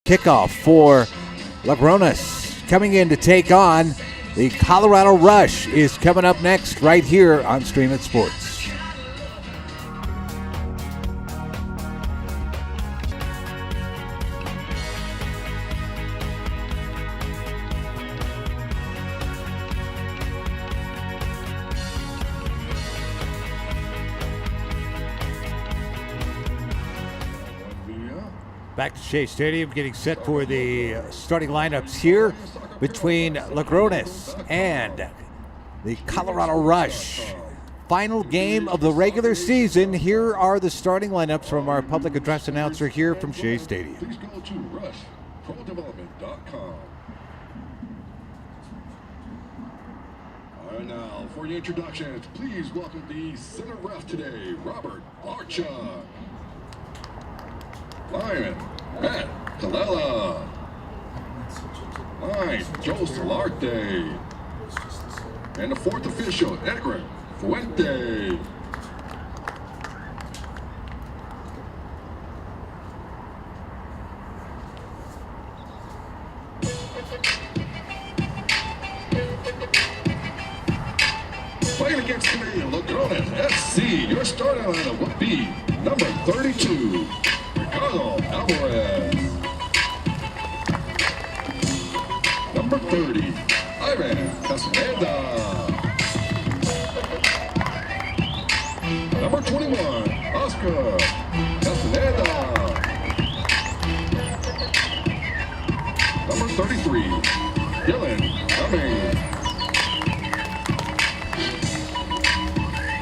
kickoff for Lagrones coming in to take on the Colorado Rush is coming up next right here on Stream It Sports. Back to Shea Stadium, getting set for the starting lineups here between Lagrones and the Colorado Rush. Final game of the regular season. Here are the starting lineups from our public address announcer here from Shea Stadium. Please go to rushprodevelopment.com. All right, now for the introductions, please welcome the center ref today, Robert Archuk. Lineman, Matt Kalala. Line, Joe Solarte. And the fourth official, Edgar Fuente. Playing against Canadian Lagrones FC, your starting lineup would be number 32. Ricardo Alvarez. Number 30, Ivan Castaneda. Number 21, Oscar Castaneda. Number 33, Dylan Cummings.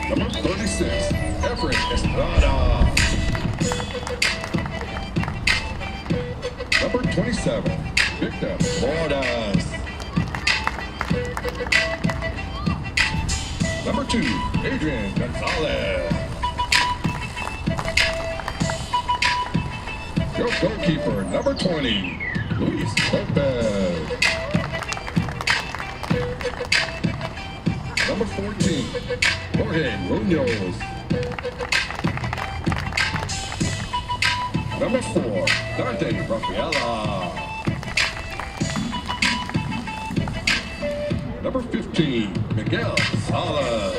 Number 36, Efren Estrada. Number 27, Victor Bordas. Number 2, Adrian Gonzalez. Your goalkeeper, number 20, Luis Lopez. Number 14, Jorge Munoz. Number 4, Dante Rafaela. Number 15, Miguel Salas.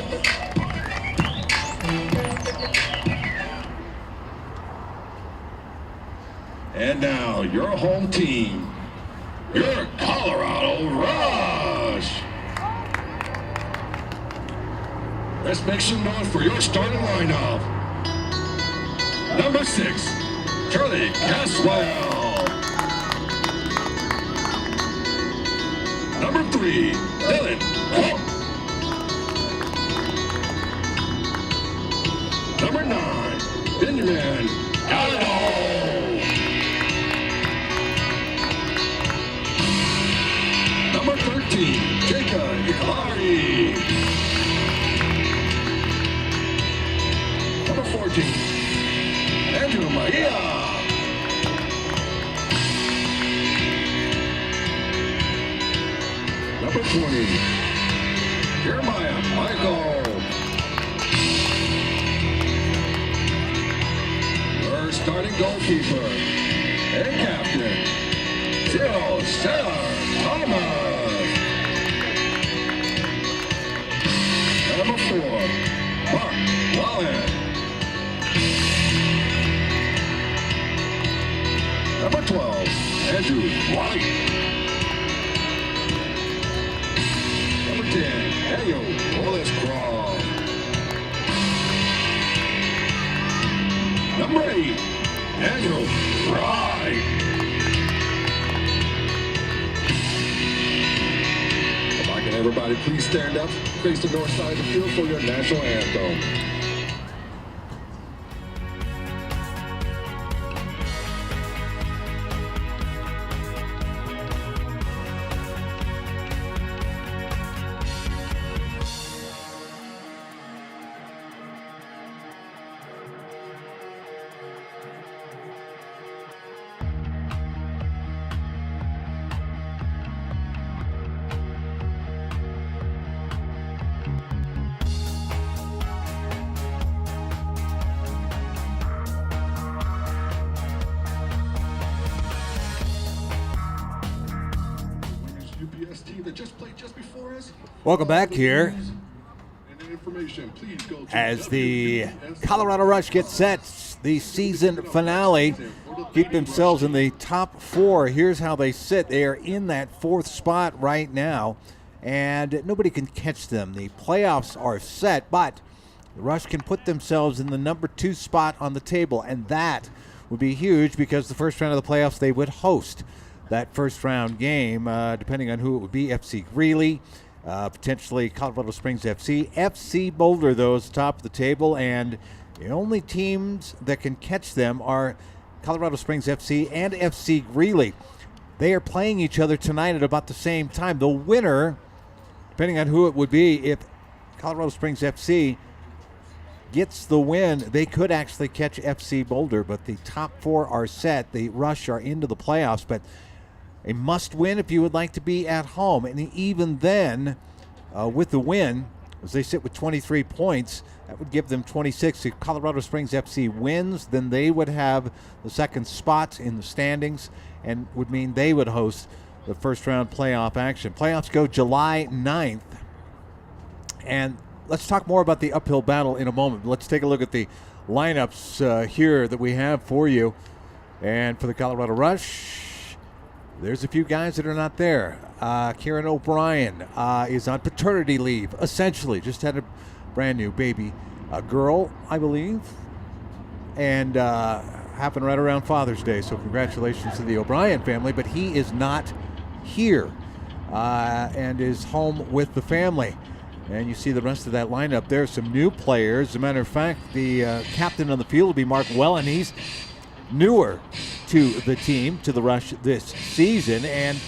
And now, your home team, your Colorado Rush. Let's make some noise for your starting lineup. Number 6, Charlie Caswell. Number 3, Dylan Cook. Number 9, Benjamin Gallardo. Number 13, Jacob Ikalari. Number 14, Andrew Maia. Number 20, Jeremiah Michael. Your starting goalkeeper and captain, Cyril Sarah Thomas. Number 4, Mark Wallen. Number 12, Andrew White. Number 10, Daniel Wallace-Croft. Number 8, Daniel Wright. If I can everybody please stand up, face the north side of the field for your national anthem. UPS team that just played just before us? Welcome back here And information, please go to as the Colorado Rush gets set. The season finale. Keep themselves in the top 4. Here's how they sit. They are in that 4th spot right now, and nobody can catch them. The playoffs are set, but the Rush can put themselves in the number 2 spot on the table, and that would be huge because the first round of the playoffs, they would host that first round game, depending on who it would be. FC Greeley, potentially Colorado Springs FC. FC Boulder, though, is top of the table, and the only teams that can catch them are Colorado Springs FC and FC Greeley. They are playing each other tonight at about the same time. The winner, depending on who it would be, if Colorado Springs FC gets the win, they could actually catch FC Boulder, but the top 4 are set. The Rush are into the playoffs, but a must win if you would like to be at home. And even then, with the win, as they sit with 23 points, that would give them 26. If Colorado Springs FC wins, then they would have the 2nd spot in the standings and would mean they would host the first round playoff action. Playoffs go July 9th. And let's talk more about the uphill battle in a moment. Let's take a look at the lineups here that we have for you. And for the Colorado Rush, there's a few guys that are not there. Kieran O'Brien is on paternity leave, essentially. Just had a brand new baby. A girl, I believe. And happened right around Father's Day. So congratulations to the O'Brien family. But he is not here and is home with the family. And you see the rest of that lineup. There's some new players. As a matter of fact, the captain on the field will be Mark Wellen. He's newer to the team, to the Rush this season. And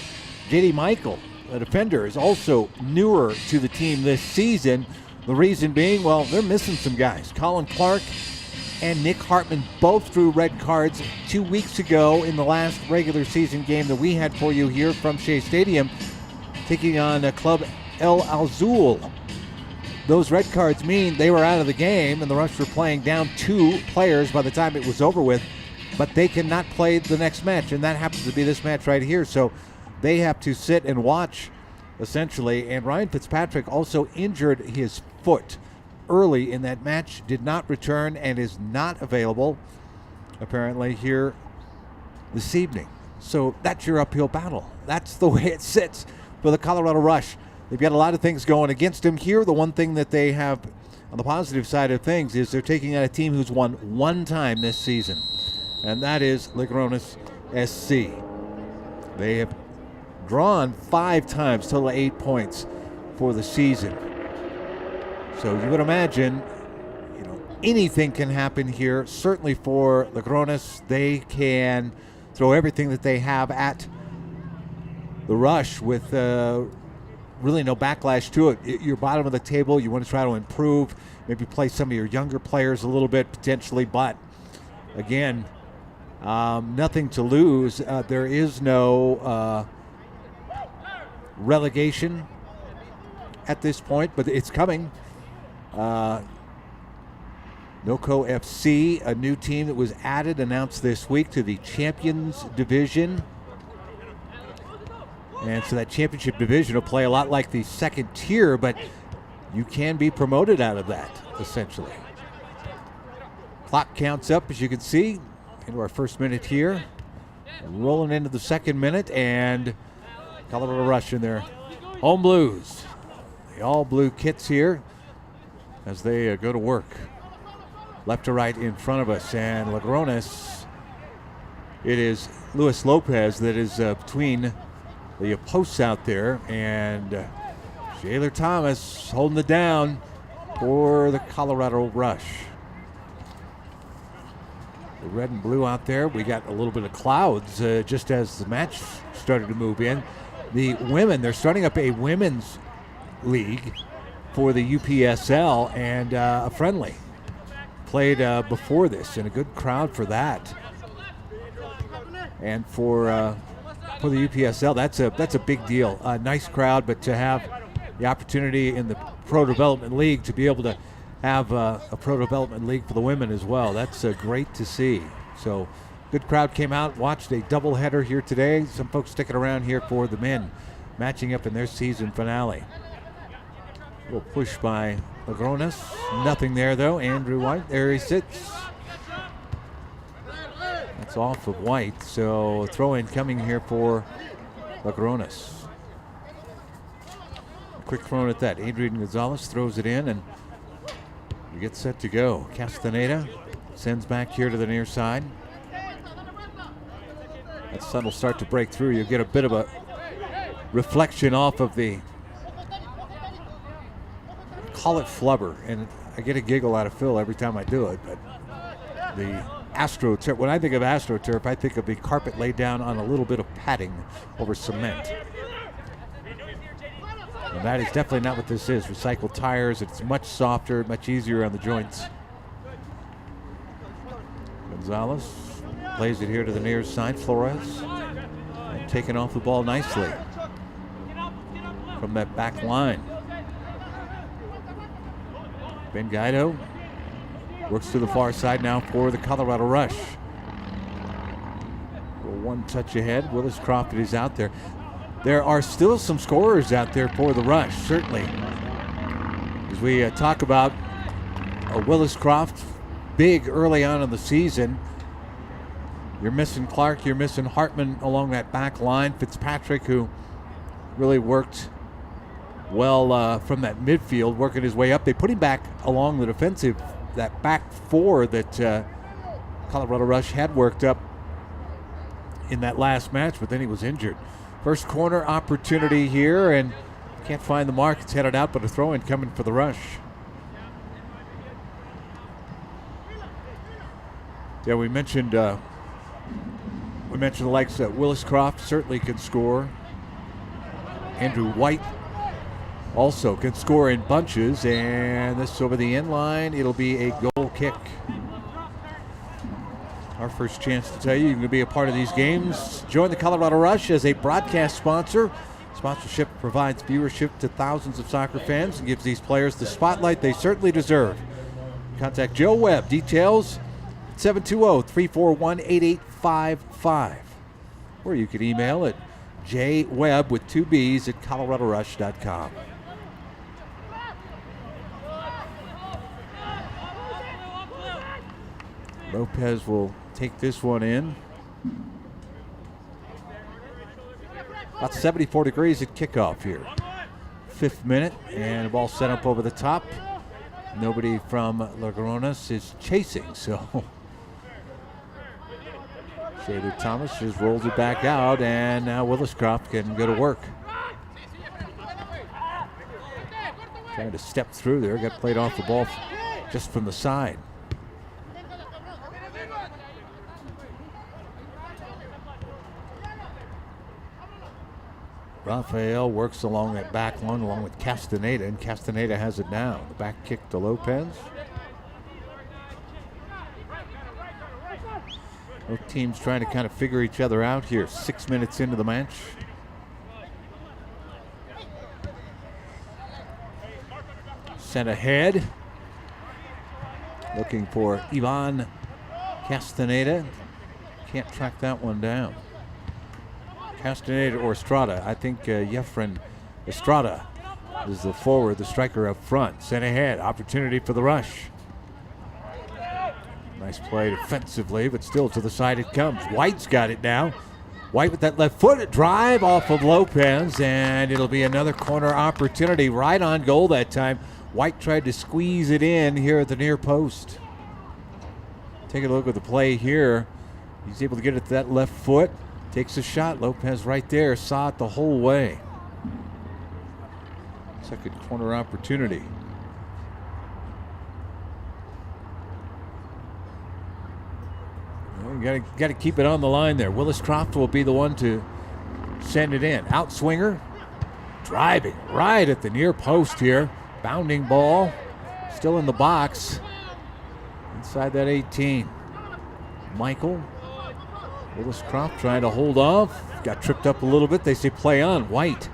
J.D. Michael, a defender, is also newer to the team this season. The reason being, well, they're missing some guys. Colin Clark and Nick Hartman both drew red cards 2 weeks ago in the last regular season game that we had for you here from Shea Stadium, taking on Club El Azul. Those red cards mean they were out of the game, and the Rush were playing down 2 players by the time it was over with, but they cannot play the next match, and that happens to be this match right here. So they have to sit and watch, essentially. And Ryan Fitzpatrick also injured his foot early in that match, did not return, and is not available, apparently, here this evening. So that's your uphill battle. That's the way it sits for the Colorado Rush. They've got a lot of things going against them here. The one thing that they have on the positive side of things is they're taking out a team who's won 1 time this season, and that is Ligrones SC. They have drawn 5 times, total of 8 points for the season. So you would imagine, anything can happen here. Certainly for Ligrones, they can throw everything that they have at the Rush with really no backlash to it. You're bottom of the table. You want to try to improve, maybe play some of your younger players a little bit potentially, but again, nothing to lose. There is no relegation at this point, but it's coming. NOCO FC, a new team that was added, announced this week to the Champions Division. And so that championship division will play a lot like the second tier, but you can be promoted out of that, essentially. Clock counts up, as you can see, into our first minute here. Rolling into the second minute, and Colorado Rush in their home blues. The all blue kits here as they go to work. Left to right in front of us, and Ligrones, it is Luis Lopez that is between the posts out there, and Shaler Thomas holding it down for the Colorado Rush. The red and blue out there. We got a little bit of clouds just as the match started to move in. The women, they're starting up a women's league for the UPSL, and a friendly played before this, and a good crowd for that. And for the UPSL, that's a big deal. A nice crowd, but to have the opportunity in the Pro Development League to be able to have a Pro Development League for the women as well, that's great to see. So good crowd came out, watched a doubleheader here today. Some folks sticking around here for the men matching up in their season finale. A little push by Logrones. Nothing there, though. Andrew White, there he sits. That's off of White, so throw in coming here for Logrones. Quick throw at that. Adrian Gonzalez throws it in, and we get set to go. Castaneda sends back here to the near side. That sun will start to break through. You'll get a bit of a reflection off of the, call it flubber, and I get a giggle out of Phil every time I do it, but the AstroTurf, when I think of AstroTurf, I think of the carpet laid down on a little bit of padding over cement. And that is definitely not what this is. Recycled tires, it's much softer, much easier on the joints. Gonzalez plays it here to the near side. Flores taking off the ball nicely from that back line. Ben Guido works to the far side now for the Colorado Rush. One touch ahead. Willis Croft is out there. There are still some scorers out there for the Rush, certainly. As we talk about Willis Croft, big early on in the season. You're missing Clark, you're missing Hartman along that back line. Fitzpatrick, who really worked well from that midfield, working his way up. They put him back along the defensive, that back four that Colorado Rush had worked up in that last match, but then he was injured. First corner opportunity here, and can't find the mark. It's headed out, but a throw-in coming for the Rush. Yeah, we mentioned the likes that Willis Croft certainly can score. Andrew White also can score in bunches, and this over the end line. It'll be a goal kick. Our first chance to tell you can be a part of these games. Join the Colorado Rush as a broadcast sponsor. Sponsorship provides viewership to thousands of soccer fans and gives these players the spotlight they certainly deserve. Contact Joe Webb. Details 720-341-8855. Or you can email at jwebb with 2 B's at coloradorush.com. Lopez will take this one in. About 74 degrees at kickoff here. 5th minute, and the ball set up over the top. Nobody from Logrones is chasing, so Shader Thomas just rolls it back out, and now Willis Croft can go to work. Trying to step through there, got played off the ball just from the side. Rafael works along that back line along with Castaneda, and Castaneda has it now. The back kick to Lopez. Both teams trying to kind of figure each other out here. 6 minutes into the match. Sent ahead. Looking for Ivan Castaneda. Can't track that one down. Castaneda or Estrada. I think Jeffren Estrada is the forward, the striker up front. Sent ahead. Opportunity for the Rush. Nice play defensively, but still to the side it comes. White's got it now. White with that left foot drive off of Lopez, and it'll be another corner opportunity right on goal that time. White tried to squeeze it in here at the near post. Take a look at the play here. He's able to get it to that left foot. Takes a shot. Lopez right there. Saw it the whole way. Second corner opportunity. You got to keep it on the line there. Willis Croft will be the one to send it in. Outswinger. Driving right at the near post here. Bounding ball. Still in the box. Inside that 18. Michael. Willis Croft trying to hold off. Got tripped up a little bit. They say play on. White.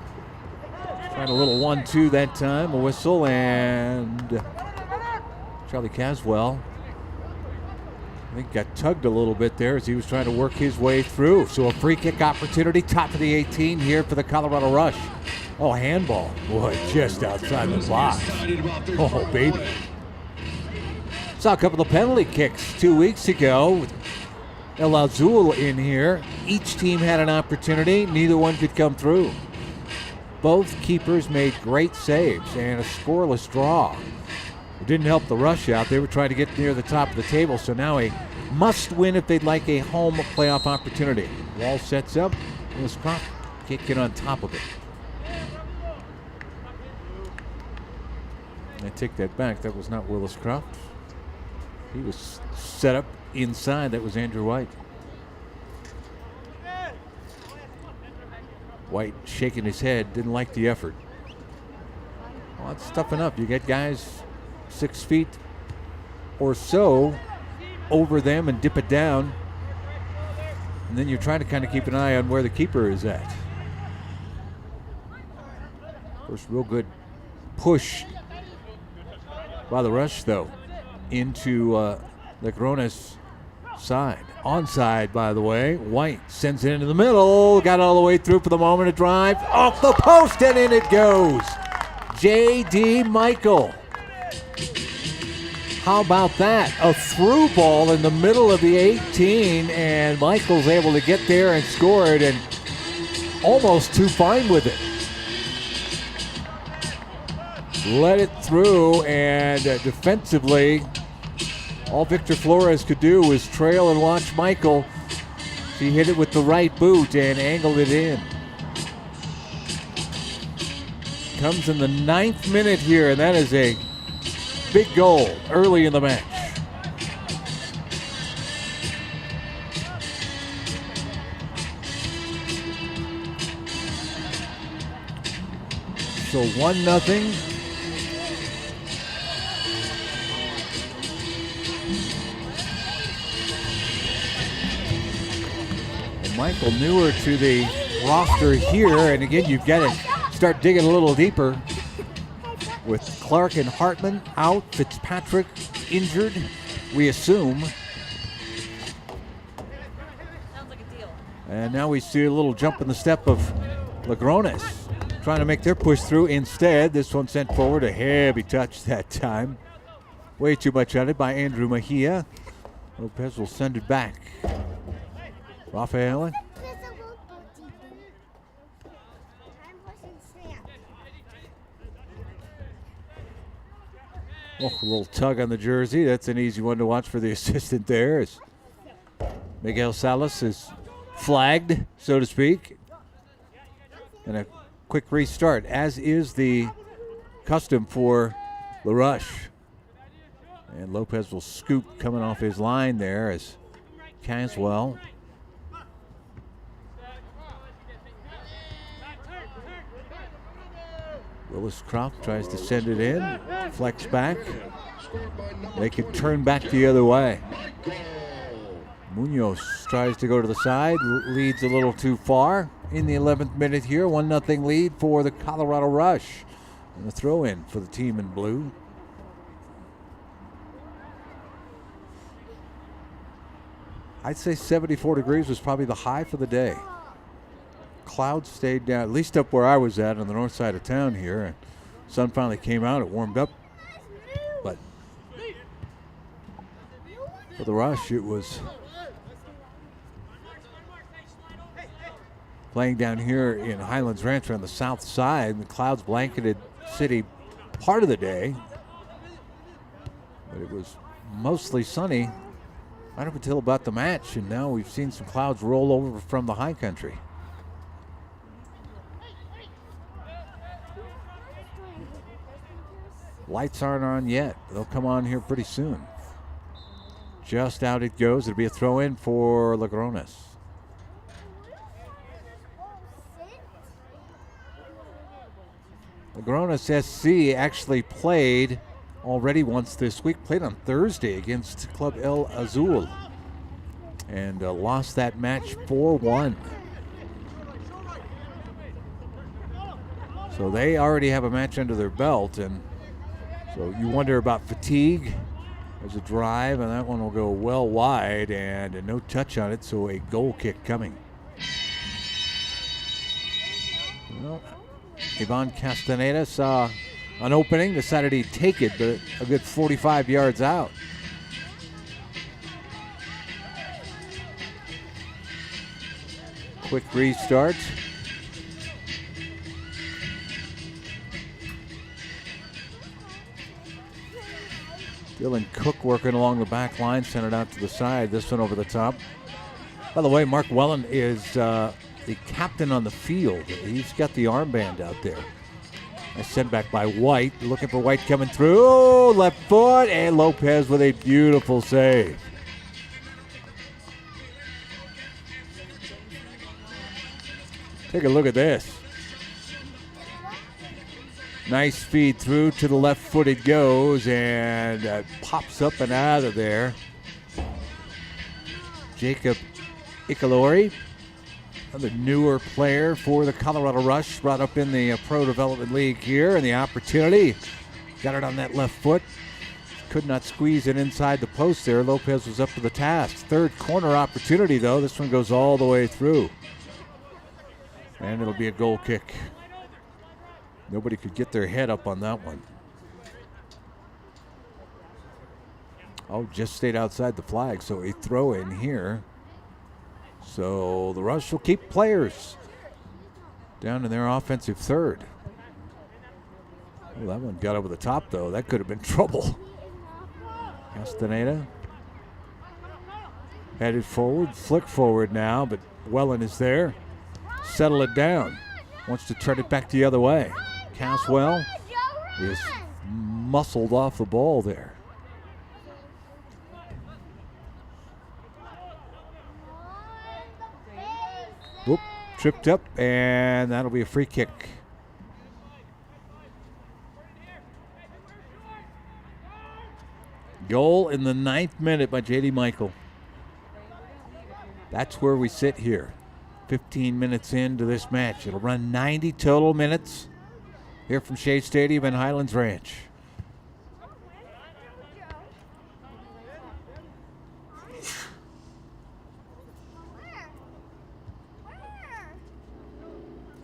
Trying a little 1-2 that time. A whistle, and Charlie Caswell think got tugged a little bit there as he was trying to work his way through. So a free kick opportunity, top of the 18 here for the Colorado Rush. Oh, handball. Boy, just outside the box. Oh, baby. Saw a couple of penalty kicks 2 weeks ago with El Azul in here. Each team had an opportunity. Neither one could come through. Both keepers made great saves and a scoreless draw. It didn't help the Rush out. They were trying to get near the top of the table, so now a must win if they'd like a home playoff opportunity. Wall sets up. Willis Croft can't get on top of it. I take that back. That was not Willis Croft. He was set up inside. That was Andrew White. White shaking his head, didn't like the effort. Well, it's tough enough. You get guys 6 feet or so over them and dip it down. And then you're trying to kind of keep an eye on where the keeper is at. First real good push by the Rush, though, into Legrones' side. Onside, by the way. White sends it into the middle. Got all the way through for the moment. A drive off the post, and in it goes. J.D. Michael. How about that? A through ball in the middle of the 18, and Michael's able to get there and score it, and almost too fine with it. Let it through, and defensively, all Victor Flores could do was trail and watch Michael. He hit it with the right boot and angled it in. Comes in the 9th minute here, and that is a big goal early in the match. So 1-0. Michael newer to the roster here, and again you've got to start digging a little deeper with Clark and Hartman out, Fitzpatrick injured, we assume. Sounds like a deal. And now we see a little jump in the step of Legrones trying to make their push through. Instead, this one sent forward, a heavy touch that time. Way too much on it by Andrew Mejia. Lopez will send it back. Rafael. Oh, a little tug on the jersey. That's an easy one to watch for the assistant there. As Miguel Salas is flagged, so to speak. And a quick restart, as is the custom for LaRush. And Lopez will scoop coming off his line there as Caswell. Willis Croft tries to send it in, flex back. They can turn back the other way. Munoz tries to go to the side, leads a little too far in the 11th minute here. 1-0 lead for the Colorado Rush. And a throw in for the team in blue. I'd say 74 degrees was probably the high for the day. Clouds stayed down, at least up where I was at on the north side of town here. And sun finally came out, it warmed up. But for the Rush, it was playing down here in Highlands Ranch on the south side. The clouds blanketed city part of the day. But it was mostly sunny right up until about the match. And now we've seen some clouds roll over from the high country. Lights aren't on yet. They'll come on here pretty soon. Just out it goes. It'll be a throw in for Legrones. Legrones SC actually played already once this week. Played on Thursday against Club El Azul. And lost that match 4-1. So they already have a match under their belt, and so you wonder about fatigue There's a drive, and that one will go well wide, and no touch on it, so a goal kick coming. Well, Ivan Castaneda saw an opening, decided he'd take it, but a good 45 yards out. Quick restart. Dylan Cook working along the back line, sent it out to the side. This one over the top. By the way, Mark Wellen is the captain on the field. He's got the armband out there. A sent back by White. Looking for White coming through. Left foot, and Lopez with a beautiful save. Take a look at this. Nice feed through to the left foot it goes, and pops up and out of there. Jacob Ikalori, another newer player for the Colorado Rush, brought up in the Pro Development League here, and the opportunity. Got it on that left foot. Could not squeeze it inside the post there. Lopez was up to the task. Third corner opportunity, though. This one goes all the way through. And it'll be a goal kick. Nobody could get their head up on that one. Oh, just stayed outside the flag, so a throw in here. So the Rush will keep players down in their offensive third. Oh, that one got over the top, though. That could have been trouble. Castaneda headed forward, flick forward now, but Wellen is there. Settle it down. Wants to turn it back the other way. Caswell is muscled off the ball there. Whoop, tripped up, and that'll be a free kick. Goal in the 9th minute by J.D. Michael. That's where we sit here. 15 minutes into this match. It'll run 90 total minutes here from Shea Stadium and Highlands Ranch.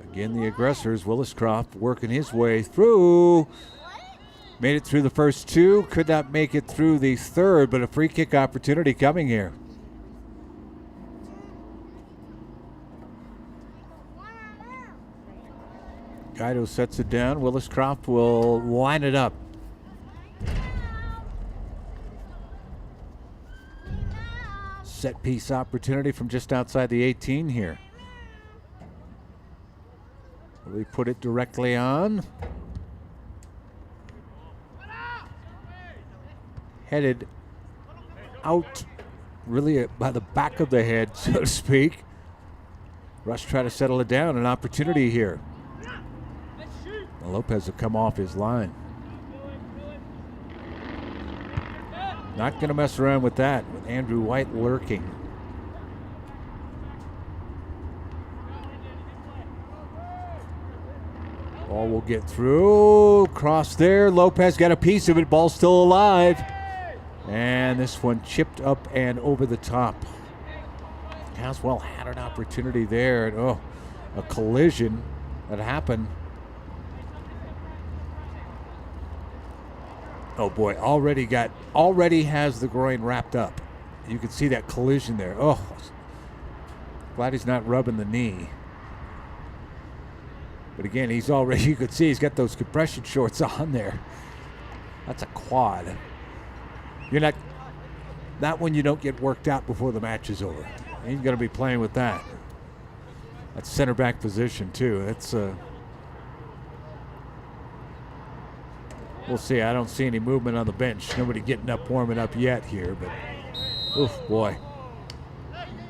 Again, the aggressors, Willis Croft working his way through. Made it through the first two, could not make it through the third, but a free kick opportunity coming here. Guido sets it down. Willis Croft will line it up. Set piece opportunity from just outside the 18 here. Will he put it directly on? Headed out really by the back of the head, so to speak. Rush try to settle it down. An opportunity here. Lopez will come off his line. Not going to mess around with that, with Andrew White lurking. Ball will get through. Cross there. Lopez got a piece of it. Ball still alive. And this one chipped up and over the top. Caswell had an opportunity there. And, a collision that happened. Oh boy, already has the groin wrapped up. You can see that collision there. Oh, glad he's not rubbing the knee. But again, you could see he's got those compression shorts on there. That's a quad. That one you don't get worked out before the match is over. He's going to be playing with that. That's center back position too. That's we'll see. I don't see any movement on the bench. Nobody getting up, warming up yet here, but oof, boy.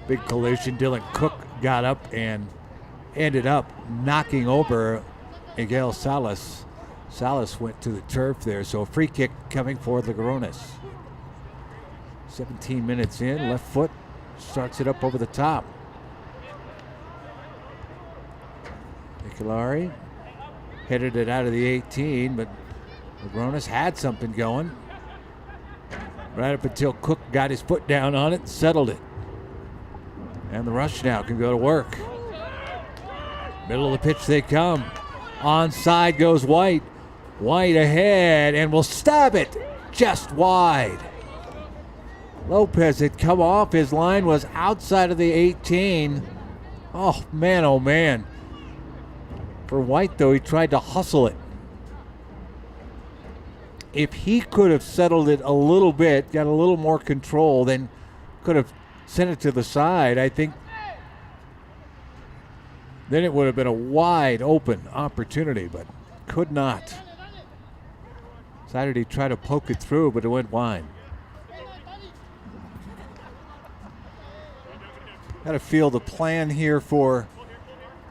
Big collision. Dylan Cook got up and ended up knocking over Miguel Salas. Salas went to the turf there, so a free kick coming for Logorones. 17 minutes in, left foot starts it up over the top. Nicolari headed it out of the 18, but Logorones had something going. right up until Cook got his foot down on it and settled it. And the Rush now can go to work. Middle of the pitch they come. Onside goes White. White ahead and will stab it just wide. Lopez had come off. His line was outside of the 18. Oh, man. For White, though, he tried to hustle it. If he could have settled it a little bit, got a little more control, then could have sent it to the side, I think then it would have been a wide open opportunity, but could not. Decided he'd try to poke it through, but it went wide. Got to feel the plan here for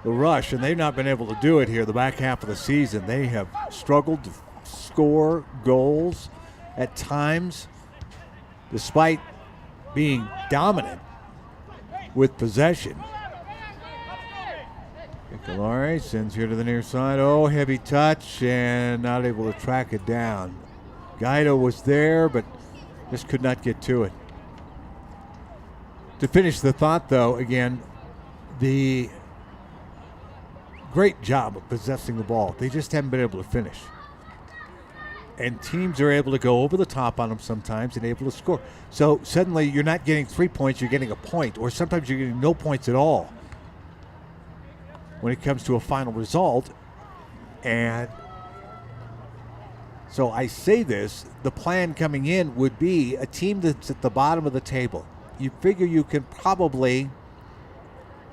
the Rush, and they've not been able to do it here the back half of the season. They have struggled to score goals at times, despite being dominant with possession. Galari sends here to the near side. Oh, heavy touch and not able to track it down. Guido was there, but just could not get to it. To finish the thought, though, again, the great job of possessing the ball. They just haven't been able to finish. And teams are able to go over the top on them sometimes and able to score. So suddenly you're not getting 3 points, you're getting a point, or sometimes you're getting no points at all when it comes to a final result. And so I say this, the plan coming in would be a team that's at the bottom of the table. You figure you can probably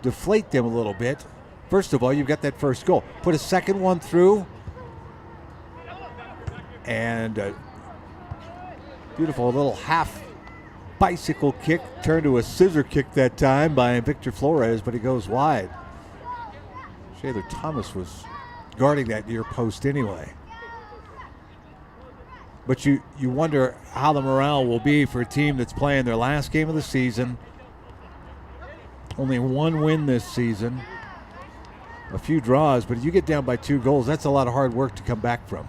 deflate them a little bit. First of all, you've got that first goal. Put a second one through. And a beautiful little half bicycle kick turned to a scissor kick that time by Victor Flores, but he goes wide. Shather Thomas was guarding that near post anyway. But you wonder how the morale will be for a team that's playing their last game of the season. Only one win this season. A few draws, but if you get down by 2 goals, that's a lot of hard work to come back from.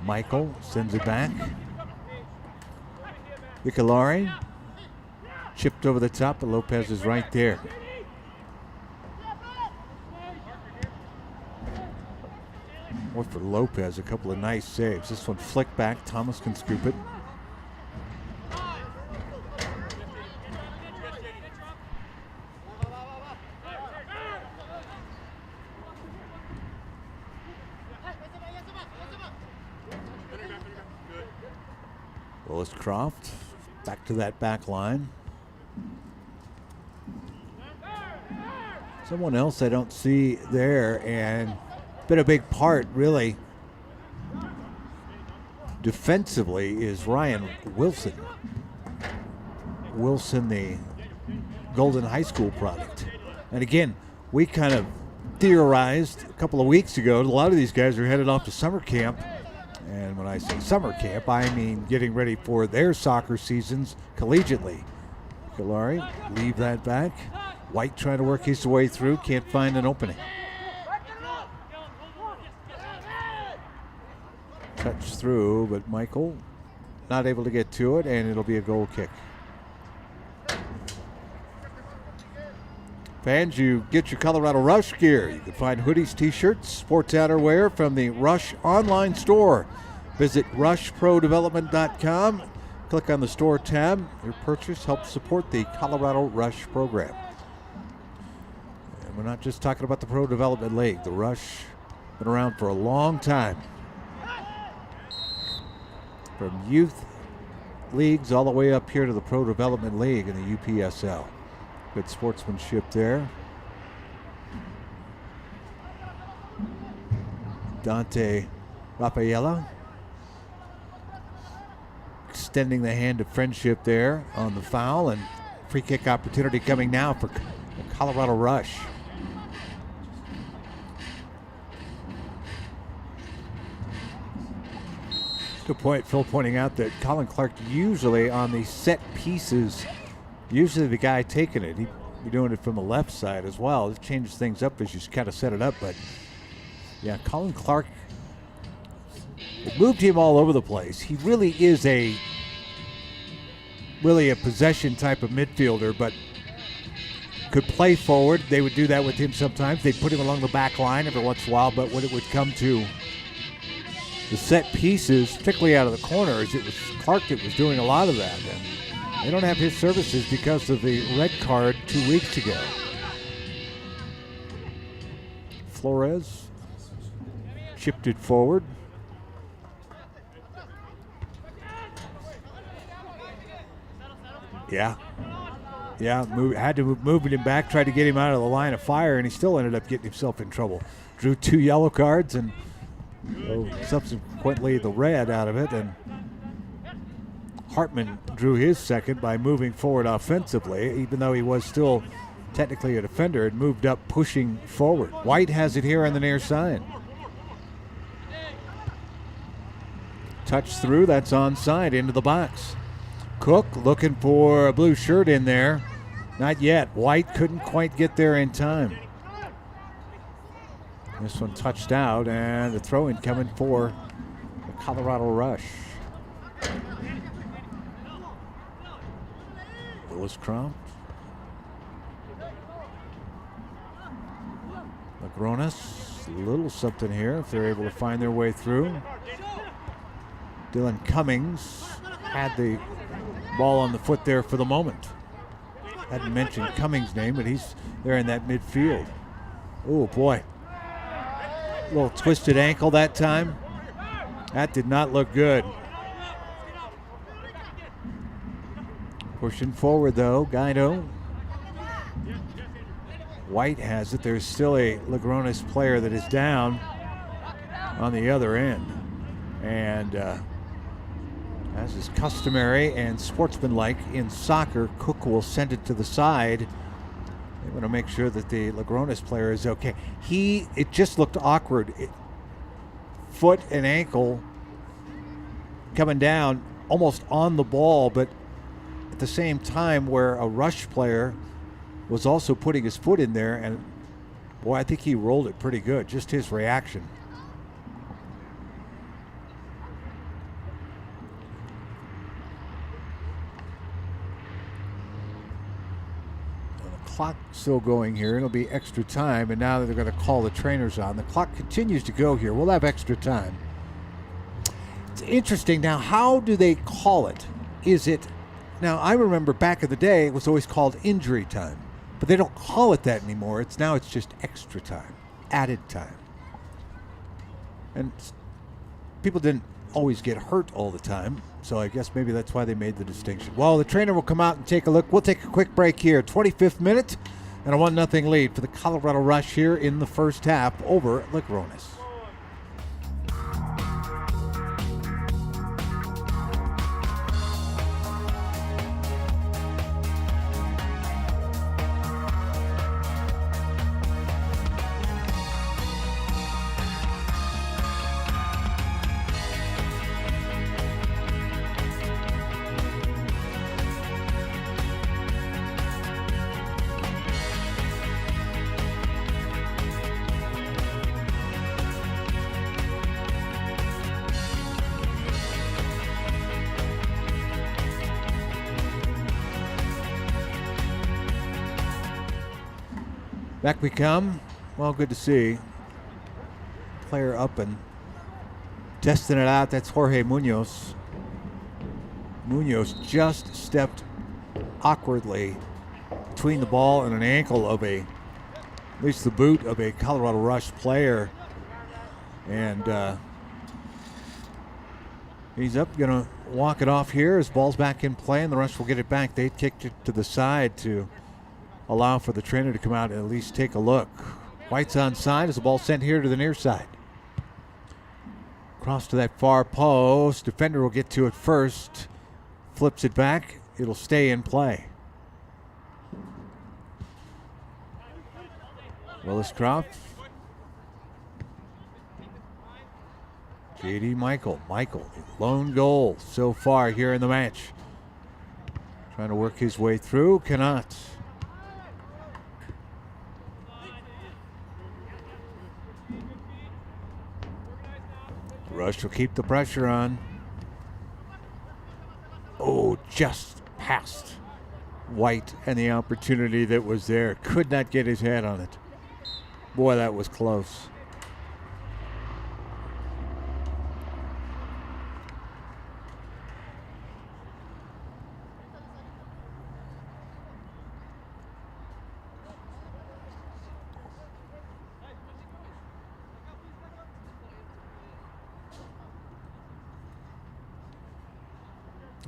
Michael sends it back. Vicolari chipped over the top, but Lopez is right there. Boy, for Lopez, a couple of nice saves. This one flicked back. Thomas can scoop it. Willis Croft back to that back line. Someone else I don't see there, and been a big part really defensively is Ryan Wilson. Wilson, the Golden High School product. And again, we kind of theorized a couple of weeks ago, a lot of these guys are headed off to summer camp. And when I say summer camp, I mean getting ready for their soccer seasons collegiately. Galari, leave that back. White trying to work his way through, can't find an opening. Touch through, but Michael not able to get to it, and it'll be a goal kick. Fans, you get your Colorado Rush gear. You can find hoodies, t-shirts, sports outerwear from the Rush online store. Visit rushprodevelopment.com. Click on the store tab. Your purchase helps support the Colorado Rush program. And we're not just talking about the Pro Development League. The Rush been around for a long time. From youth leagues all the way up here to the Pro Development League in the UPSL. Good sportsmanship there. Dante Rafaela extending the hand of friendship there on the foul, and free kick opportunity coming now for the Colorado Rush. Good point, Phil pointing out that Colin Clark usually on the set pieces, usually the guy taking it, he'd be doing it from the left side as well. It changes things up as you kind of set it up, but yeah, Colin Clark It moved him all over the place. He really is a possession type of midfielder, but could play forward. They would do that with him sometimes. They'd put him along the back line every once in a while, but when it would come to the set pieces, particularly out of the corners, it was Clark that was doing a lot of that. And they don't have his services because of the red card 2 weeks ago. Flores chipped it forward. Yeah, had to move him back, tried to get him out of the line of fire, and he still ended up getting himself in trouble. Drew 2 yellow cards and subsequently the red out of it, and Hartman drew his second by moving forward offensively, even though he was still technically a defender and moved up pushing forward. White has it here on the near side. Touch through, that's onside into the box. Cook looking for a blue shirt in there. Not yet. White couldn't quite get there in time. This one touched out, and the throw-in coming for the Colorado Rush. Willis-Croft. Lagronas, a little something here if they're able to find their way through. Dylan Cummings had the ball on the foot there for the moment. Hadn't mentioned Cummings' name, but he's there in that midfield. Oh boy. A little twisted ankle that time. That did not look good. Pushing forward though, Guido. White has it. There's still a Lagronas player that is down on the other end. And as is customary and sportsmanlike in soccer, Cook will send it to the side. They want to make sure that the Lagronas player is okay. It just looked awkward. Foot and ankle coming down almost on the ball, but at the same time where a Rush player was also putting his foot in there, and boy, I think he rolled it pretty good, just his reaction. Clock still going here. It'll be extra time, and now that they're going to call the trainers on, the clock continues to go here. We'll have extra time. It's interesting. Now, how do they call it? Now, I remember back in the day, it was always called injury time, but they don't call it that anymore. It's just extra time, added time. And people didn't always get hurt all the time, so I guess maybe that's why they made the distinction. Well, the trainer will come out and take a look. We'll take a quick break here. 25th minute and a 1-0 lead for the Colorado Rush here in the first half over Lagronas. Back we come. Well, good to see. Player up and testing it out. That's Jorge Munoz. Munoz just stepped awkwardly between the ball and an ankle of at least the boot of a Colorado Rush player. And he's up, going to walk it off here as ball's back in play, and the Rush will get it back. They kicked it to the side to allow for the trainer to come out and at least take a look. White's on side as the ball sent here to the near side. Cross to that far post. Defender will get to it first. Flips it back. It'll stay in play. Willis-Croft. J.D. Michael, lone goal so far here in the match. Trying to work his way through, cannot. Rush will keep the pressure on. Oh, just past White and the opportunity that was there. Could not get his head on it. Boy, that was close.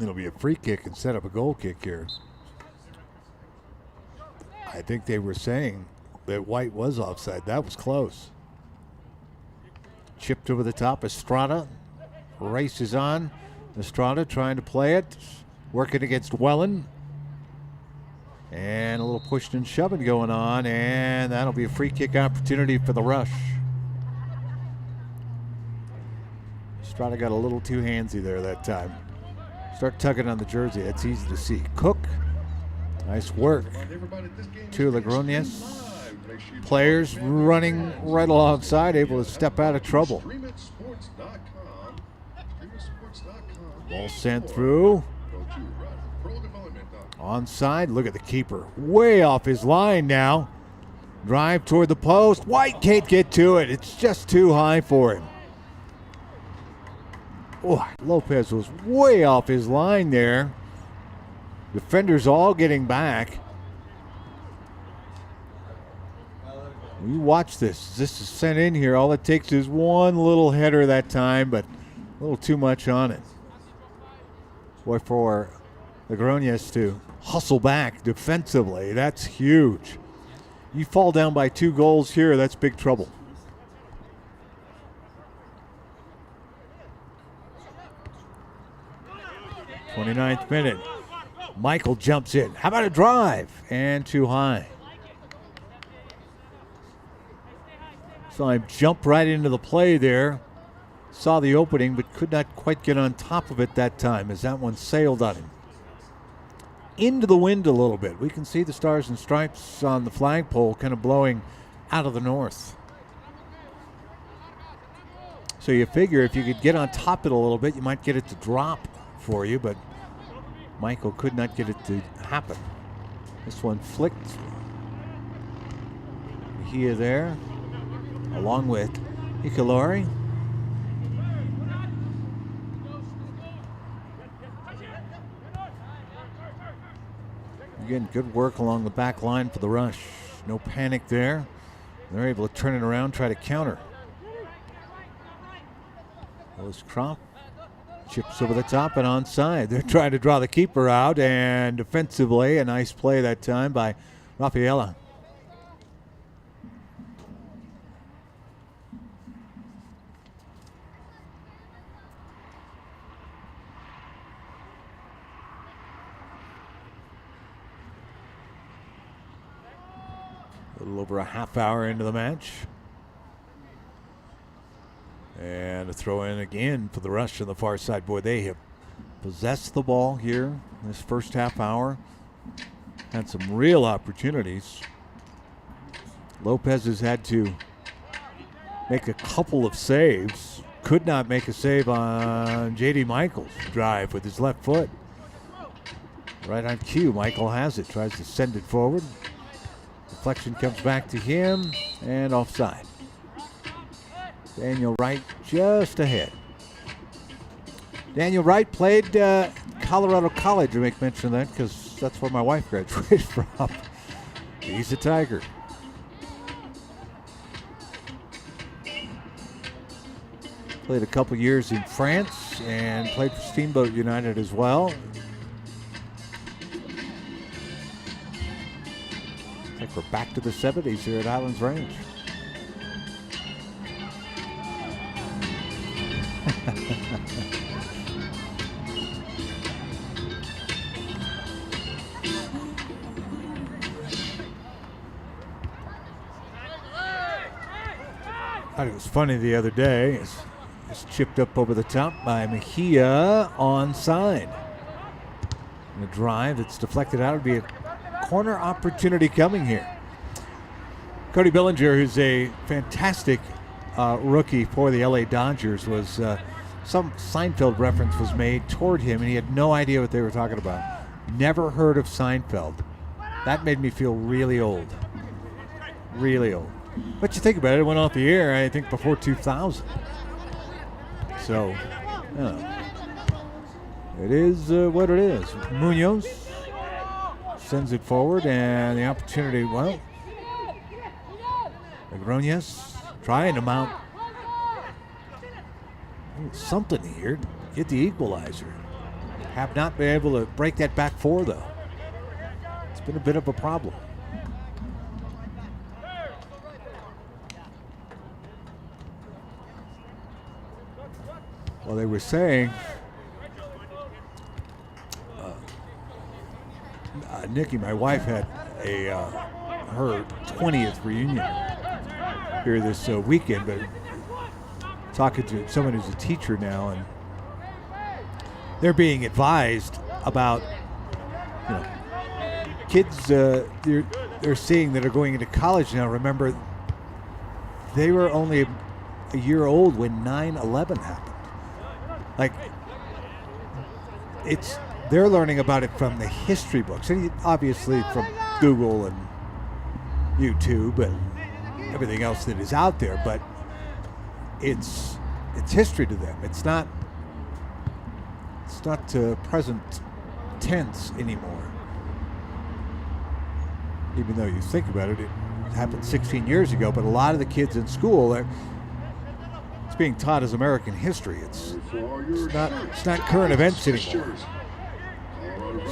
It'll be a free kick instead of a goal kick here. I think they were saying that White was offside. That was close. Chipped over the top. Estrada races on. Estrada trying to play it. Working against Wellen. And a little pushing and shoving going on. And that'll be a free kick opportunity for the Rush. Estrada got a little too handsy there that time. Start tugging on the jersey. That's easy to see. Cook. Nice work to Logroñez. Players running right alongside, able to step out of trouble. Ball sent through. Onside. Look at the keeper. Way off his line now. Drive toward the post. White can't get to it. It's just too high for him. Oh, Lopez was way off his line there. Defenders all getting back. You watch this. This is sent in here. All it takes is one little header that time, but a little too much on it. Boy, for Logroñez to hustle back defensively, that's huge. You fall down by 2 goals here, that's big trouble. '29th minute. Michael jumps in. How about a drive? And too high. Saw him jump right into the play there. Saw the opening, but could not quite get on top of it that time as that one sailed on him. Into the wind a little bit. We can see the stars and stripes on the flagpole kind of blowing out of the north. So you figure if you could get on top of it a little bit, you might get it to drop for you, but Michael could not get it to happen. This one flicked. Here there, along with Ikalori. Again, good work along the back line for the Rush. No panic there. They're able to turn it around, try to counter. Those Crop. Chips over the top and onside. They're trying to draw the keeper out, and defensively, a nice play that time by Rafaela. A little over a half hour into the match. And a throw in again for the Rush on the far side. Boy, they have possessed the ball here in this first half hour. Had some real opportunities. Lopez has had to make a couple of saves. Could not make a save on J.D. Michael's drive with his left foot. Right on cue, Michael has it. Tries to send it forward. Deflection comes back to him and offside. Daniel Wright just ahead. Daniel Wright played Colorado College. I make mention of that because that's where my wife graduated from. He's a Tiger. Played a couple years in France and played for Steamboat United as well. I think we're back to the 70s here at Islands Range. I thought it was funny the other day. It's chipped up over the top by Mejia onside. And a drive that's deflected out. Would be a corner opportunity coming here. Cody Bellinger, who's a fantastic rookie for the LA Dodgers was some Seinfeld reference was made toward him, and he had no idea what they were talking about. Never heard of Seinfeld. That made me feel really old. Really old. But you think about it, it went off the air, I think, before 2000. So, it is what it is. Munoz sends it forward, and the opportunity, well, Logroñez trying to mount something here, get the equalizer. Have not been able to break that back four, though. It's been a bit of a problem. Well, they were saying Nikki, my wife, had her 20th reunion here this weekend, but talking to someone who's a teacher now, and they're being advised about, kids they're seeing that are going into college now. Remember, they were only a year old when 9/11 happened. Like, they're learning about it from the history books, and obviously from Google and YouTube and everything else that is out there. But it's history to them. It's not present tense anymore. Even though you think about it, it happened 16 years ago. But a lot of the kids in school it's being taught as American history. It's not current events anymore.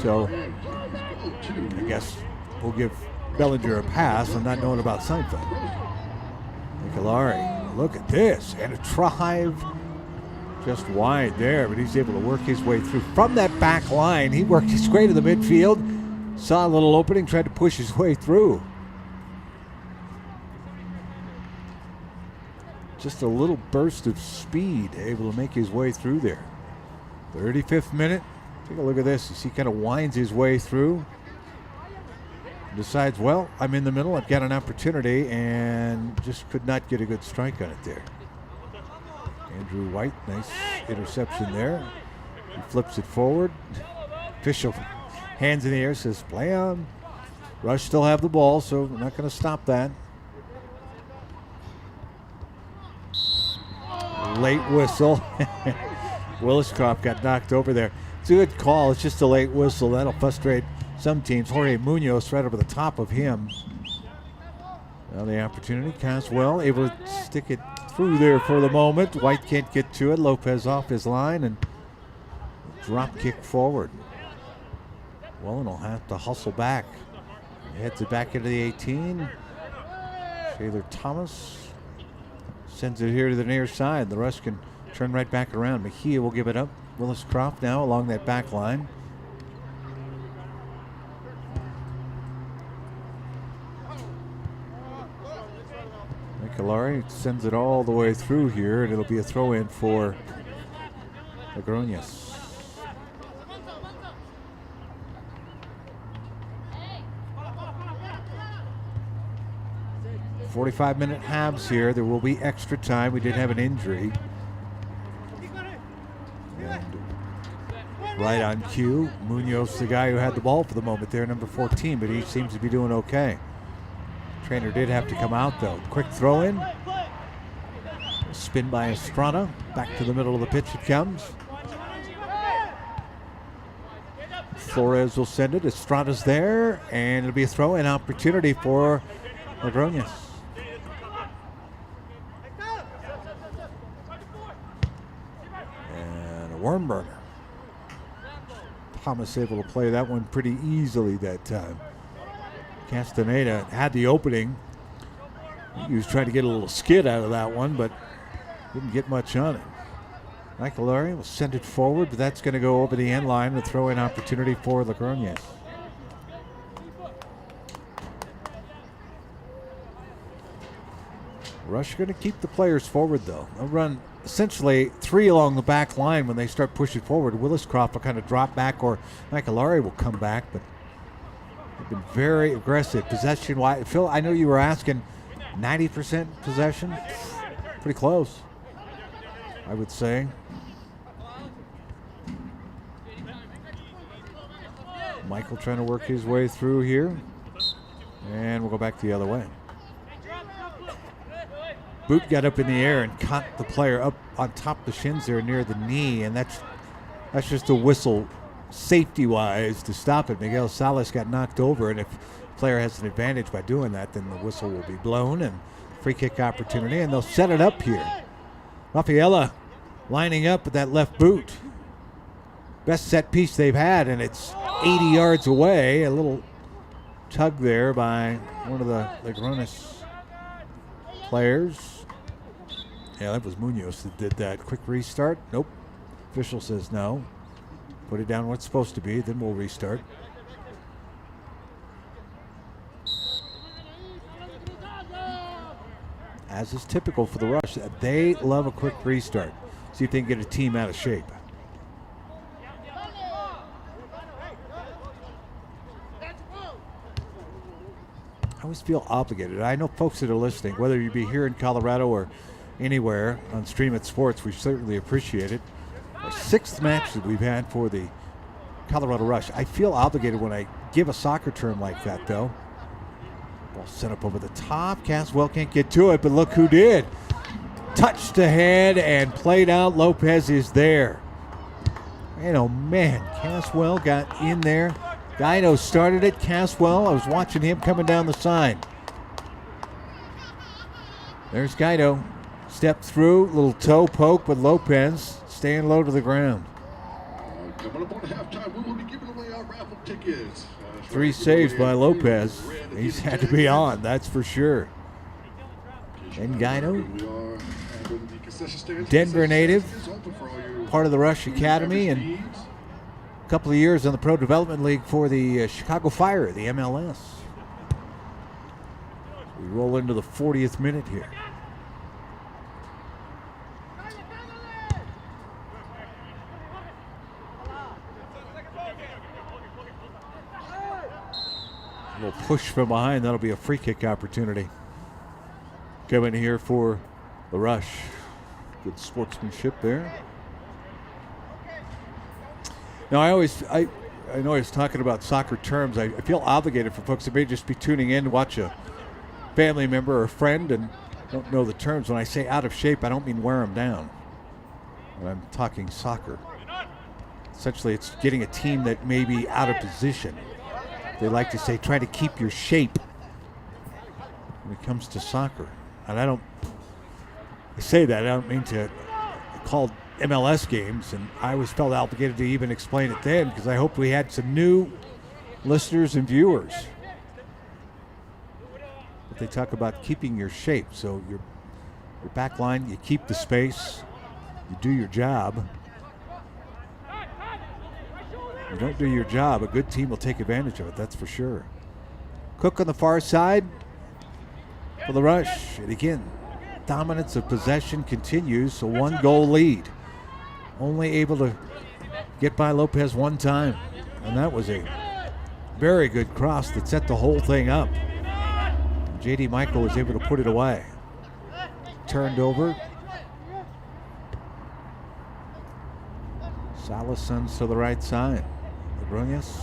So I guess we'll give Bellinger a pass on not knowing about Seinfeld. Nicolari, look at this, and a drive just wide there, but he's able to work his way through from that back line. He worked his way to the midfield, saw a little opening, tried to push his way through. Just a little burst of speed, able to make his way through there. 35th minute. Take a look at this as he kind of winds his way through. Decides, well, I'm in the middle. I've got an opportunity, and just could not get a good strike on it there. Andrew White, nice interception there. He flips it forward. Official hands in the air, says play on. Rush still have the ball, so we're not going to stop that. Late whistle. Willis Croft got knocked over there. It's a good call. It's just a late whistle. That'll frustrate some teams. Jorge Munoz right over the top of him. Now the opportunity. Caswell able to stick it through there for the moment. White can't get to it. Lopez off his line and drop kick forward. Wellen will have to hustle back. He heads it back into the 18. Shaler Thomas sends it here to the near side. The Rush can turn right back around. Mejia will give it up. Willis Croft now along that back line. Nicolari sends it all the way through here, and it'll be a throw-in for Logroñez. 45-minute halves here. There will be extra time. We did have an injury. And right on cue, Munoz, the guy who had the ball for the moment there, number 14, but he seems to be doing okay. Trainer did have to come out, though. Quick throw in. Spin by Estrada. Back to the middle of the pitch it comes. Flores will send it. Estrada's there, and it'll be a throw-in opportunity for Logroñez. And a worm burner. Thomas able to play that one pretty easily that time. Castaneda had the opening. He was trying to get a little skid out of that one, but didn't get much on it. Nicolari will send it forward, but that's going to go over the end line. A throw-in opportunity for Logroñez. Rush going to keep the players forward, though. They'll run essentially three along the back line when they start pushing forward. Willis Croft will kind of drop back, or Nicolari will come back, but they've been very aggressive possession-wise. Phil, I know you were asking 90% possession. Pretty close, I would say. Michael trying to work his way through here. And we'll go back the other way. Boot got up in the air and caught the player up on top of the shins there near the knee, and that's just a whistle safety-wise to stop it. Miguel Salas got knocked over, and if the player has an advantage by doing that, then the whistle will be blown, and free kick opportunity, and they'll set it up here. Rafaela lining up with that left boot. Best set piece they've had, and it's 80 yards away. A little tug there by one of the Grones players. Yeah, that was Munoz that did that. Quick restart. Nope. Official says no. Put it down where it's supposed to be, then we'll restart. As is typical for the Rush, they love a quick restart. See if they can get a team out of shape. I always feel obligated. I know folks that are listening, whether you be here in Colorado or anywhere on Stream It Sports, we certainly appreciate it. Our 6th match that we've had for the Colorado Rush. I feel obligated when I give a soccer term like that, though. Ball set up over the top. Caswell can't get to it, but look who did. Touched ahead and played out. Lopez is there. And oh man, Caswell got in there. Guido started it. Caswell, I was watching him coming down the side. There's Guido. Step through, little toe poke with Lopez, staying low to the ground. Coming up on halftime, we will be giving away our raffle tickets. 3 saves by Lopez. He's had to be on, that's for sure. And Guido, Denver native, part of the Rush Academy, and a couple of years in the Pro Development League for the Chicago Fire, the MLS. We roll into the 40th minute here. A little push from behind. That'll be a free kick opportunity. Coming here for the Rush. Good sportsmanship there. Now, I know I was talking about soccer terms. I feel obligated for folks that may just be tuning in to watch a family member or a friend and don't know the terms. When I say out of shape, I don't mean wear them down. When I'm talking soccer. Essentially, it's getting a team that may be out of position. They like to say, try to keep your shape when it comes to soccer. And I say that, I don't mean to call MLS games, and I always felt obligated to even explain it then because I hope we had some new listeners and viewers. But they talk about keeping your shape. So your back line, you keep the space, you do your job. You don't do your job, a good team will take advantage of it, that's for sure. Cook on the far side for the Rush. And again, dominance of possession continues, so 1-goal lead. Only able to get by Lopez one time, and that was a very good cross that set the whole thing up. J.D. Michael was able to put it away. Turned over. Salas sends to the right side. Brunias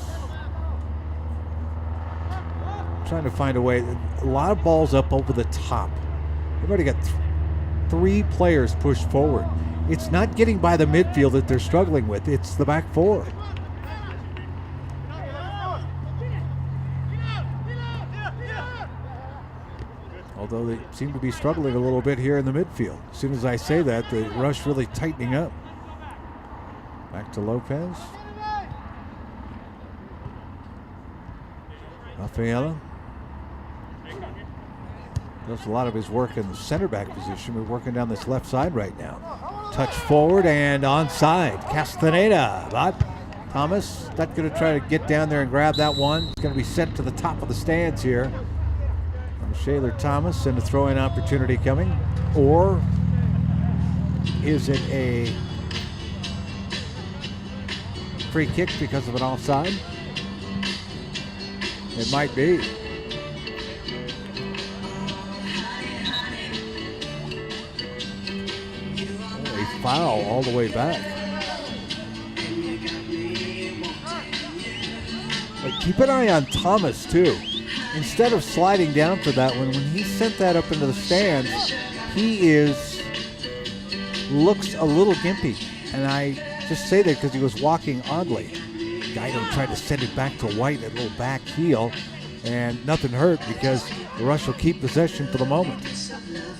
trying to find a way. A lot of balls up over the top. They've already got 3 players pushed forward. It's not getting by the midfield that they're struggling with. It's the back 4. Although they seem to be struggling a little bit here in the midfield. As soon as I say that, the Rush really tightening up. Back to Lopez. Rafaela does a lot of his work in the center back position. We're working down this left side right now. Touch forward and onside. Castaneda. But Thomas not going to try to get down there and grab that one. It's going to be sent to the top of the stands here. Shaler Thomas, and a throw-in opportunity coming. Or is it a free kick because of an offside? It might be. foul all the way back. But keep an eye on Thomas, too. Instead of sliding down for that one, when he sent that up into the stands, he looks a little gimpy. And I just say that because he was walking oddly. Guido tried to send it back to White at a little back heel, and nothing hurt because the Rush will keep possession for the moment.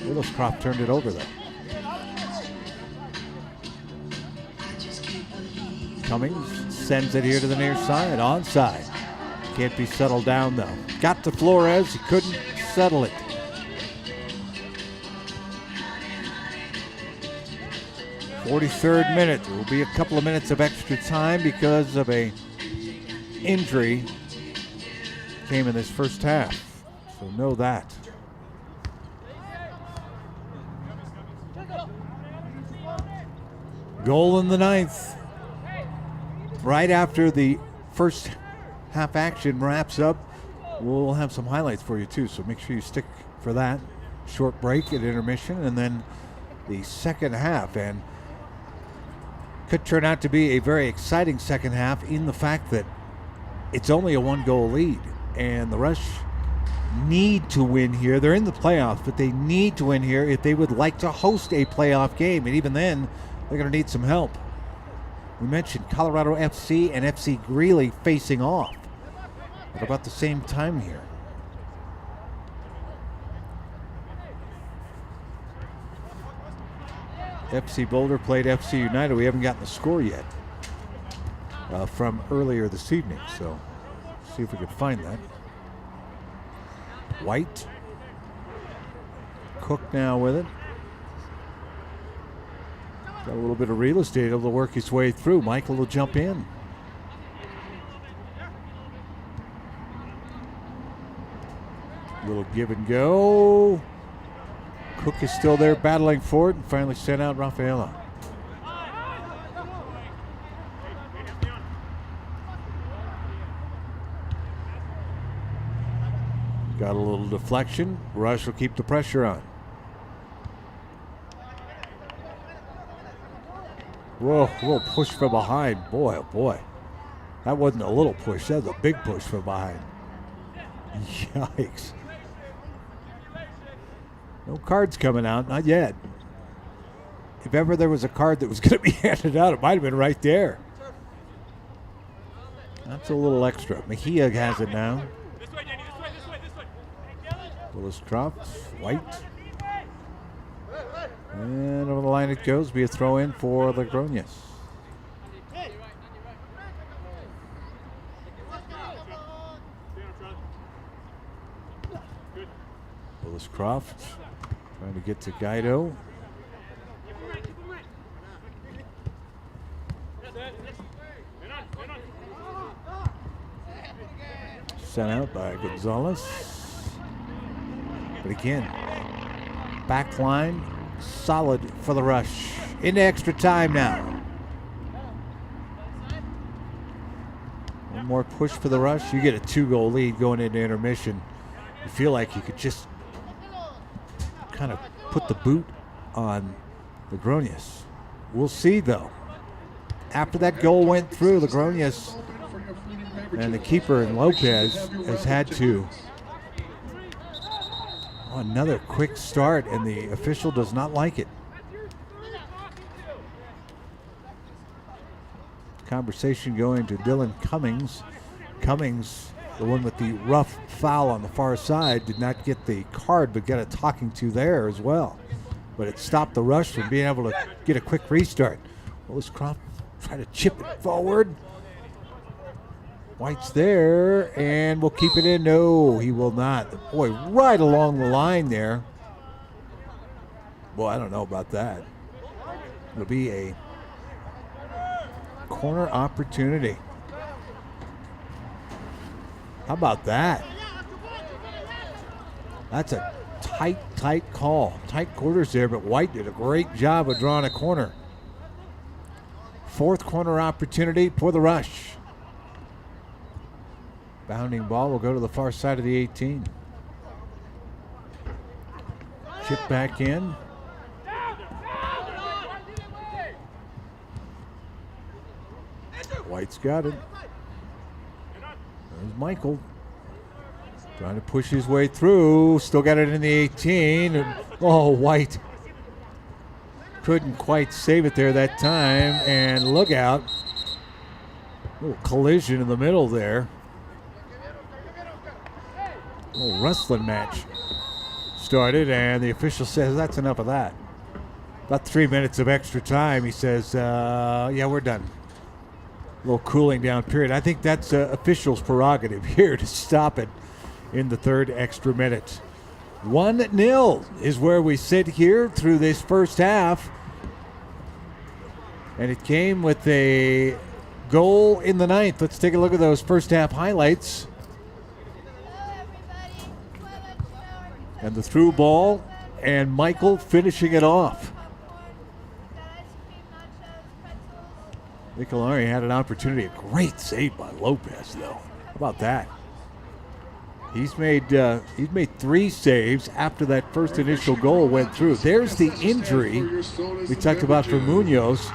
Willerscroft turned it over, though. Cummings sends it here to the near side, onside. Can't be settled down, though. Got to Flores, he couldn't settle it. "43rd minute. There will be a couple of minutes of extra time because of a injury came in this first half. So know that. Goal in the 9th. Right after the first half action wraps up, we'll have some highlights for you too. So make sure you stick for that. Short break at intermission and then the second half. And could turn out to be a very exciting second half in the fact that it's only a 1-goal lead. And the Rush need to win here. They're in the playoffs, but they need to win here if they would like to host a playoff game. And even then, they're going to need some help. We mentioned Colorado FC and FC Greeley facing off at about the same time here. FC Boulder played FC United. We haven't gotten the score yet from earlier this evening, so see if we can find that. White. Cook now with it. Got a little bit of real estate able to work his way through. Michael will jump in. Little give and go. Cook is still there battling for it and finally sent out Rafaela. Got a little deflection. Rush will keep the pressure on. Whoa, a little push from behind. Boy, oh boy. That wasn't a little push. That was a big push from behind. Yikes. No cards coming out, not yet. If ever there was a card that was going to be handed out, it might have been right there. That's a little extra. Mejia has it now. Willerscroft, White. And over the line it goes. Be a throw in for Logroñez. Willerscroft trying to get to Guido. Sent out by Gonzalez. But again, back line solid for the Rush. Into extra time now. One more push for the Rush. You get a 2-goal lead going into intermission. You feel like you could just kind of put the boot on Logroñez. We'll see though. After that goal went through, Logroñez and the keeper in Lopez has had to. Oh, another quick start, and the official does not like it. Conversation going to Dylan Cummings. Cummings, the one with the rough foul on the far side, did not get the card, but got a talking to there as well. But it stopped the Rush from being able to get a quick restart. Willerscroft try to chip it forward. White's there, and will keep it in. No, he will not. Boy, right along the line there. Well, I don't know about that. It'll be a corner opportunity. How about that? That's a tight call. Tight quarters there, but White did a great job of drawing a corner. Fourth corner opportunity for the Rush. Bounding ball will go to the far side of the 18. Chip back in. White's got it. There's Michael. Trying to push his way through. Still got it in the 18. And, White couldn't quite save it there that time. And look out. Little collision in the middle there. Little wrestling match started, and the official says that's enough of that. About 3 minutes of extra time. He says, yeah, we're done. A little cooling down period. I think that's officials' prerogative here to stop it in the third extra minute. 1-0 is where we sit here through this first half. And it came with a goal in the ninth. Let's take a look at those first half highlights. And the through ball, and Michael finishing it off. Nicolari had an opportunity. A great save by Lopez, though. How about that? He's made 3 saves after that first initial goal went through. There's the injury we talked about for Munoz.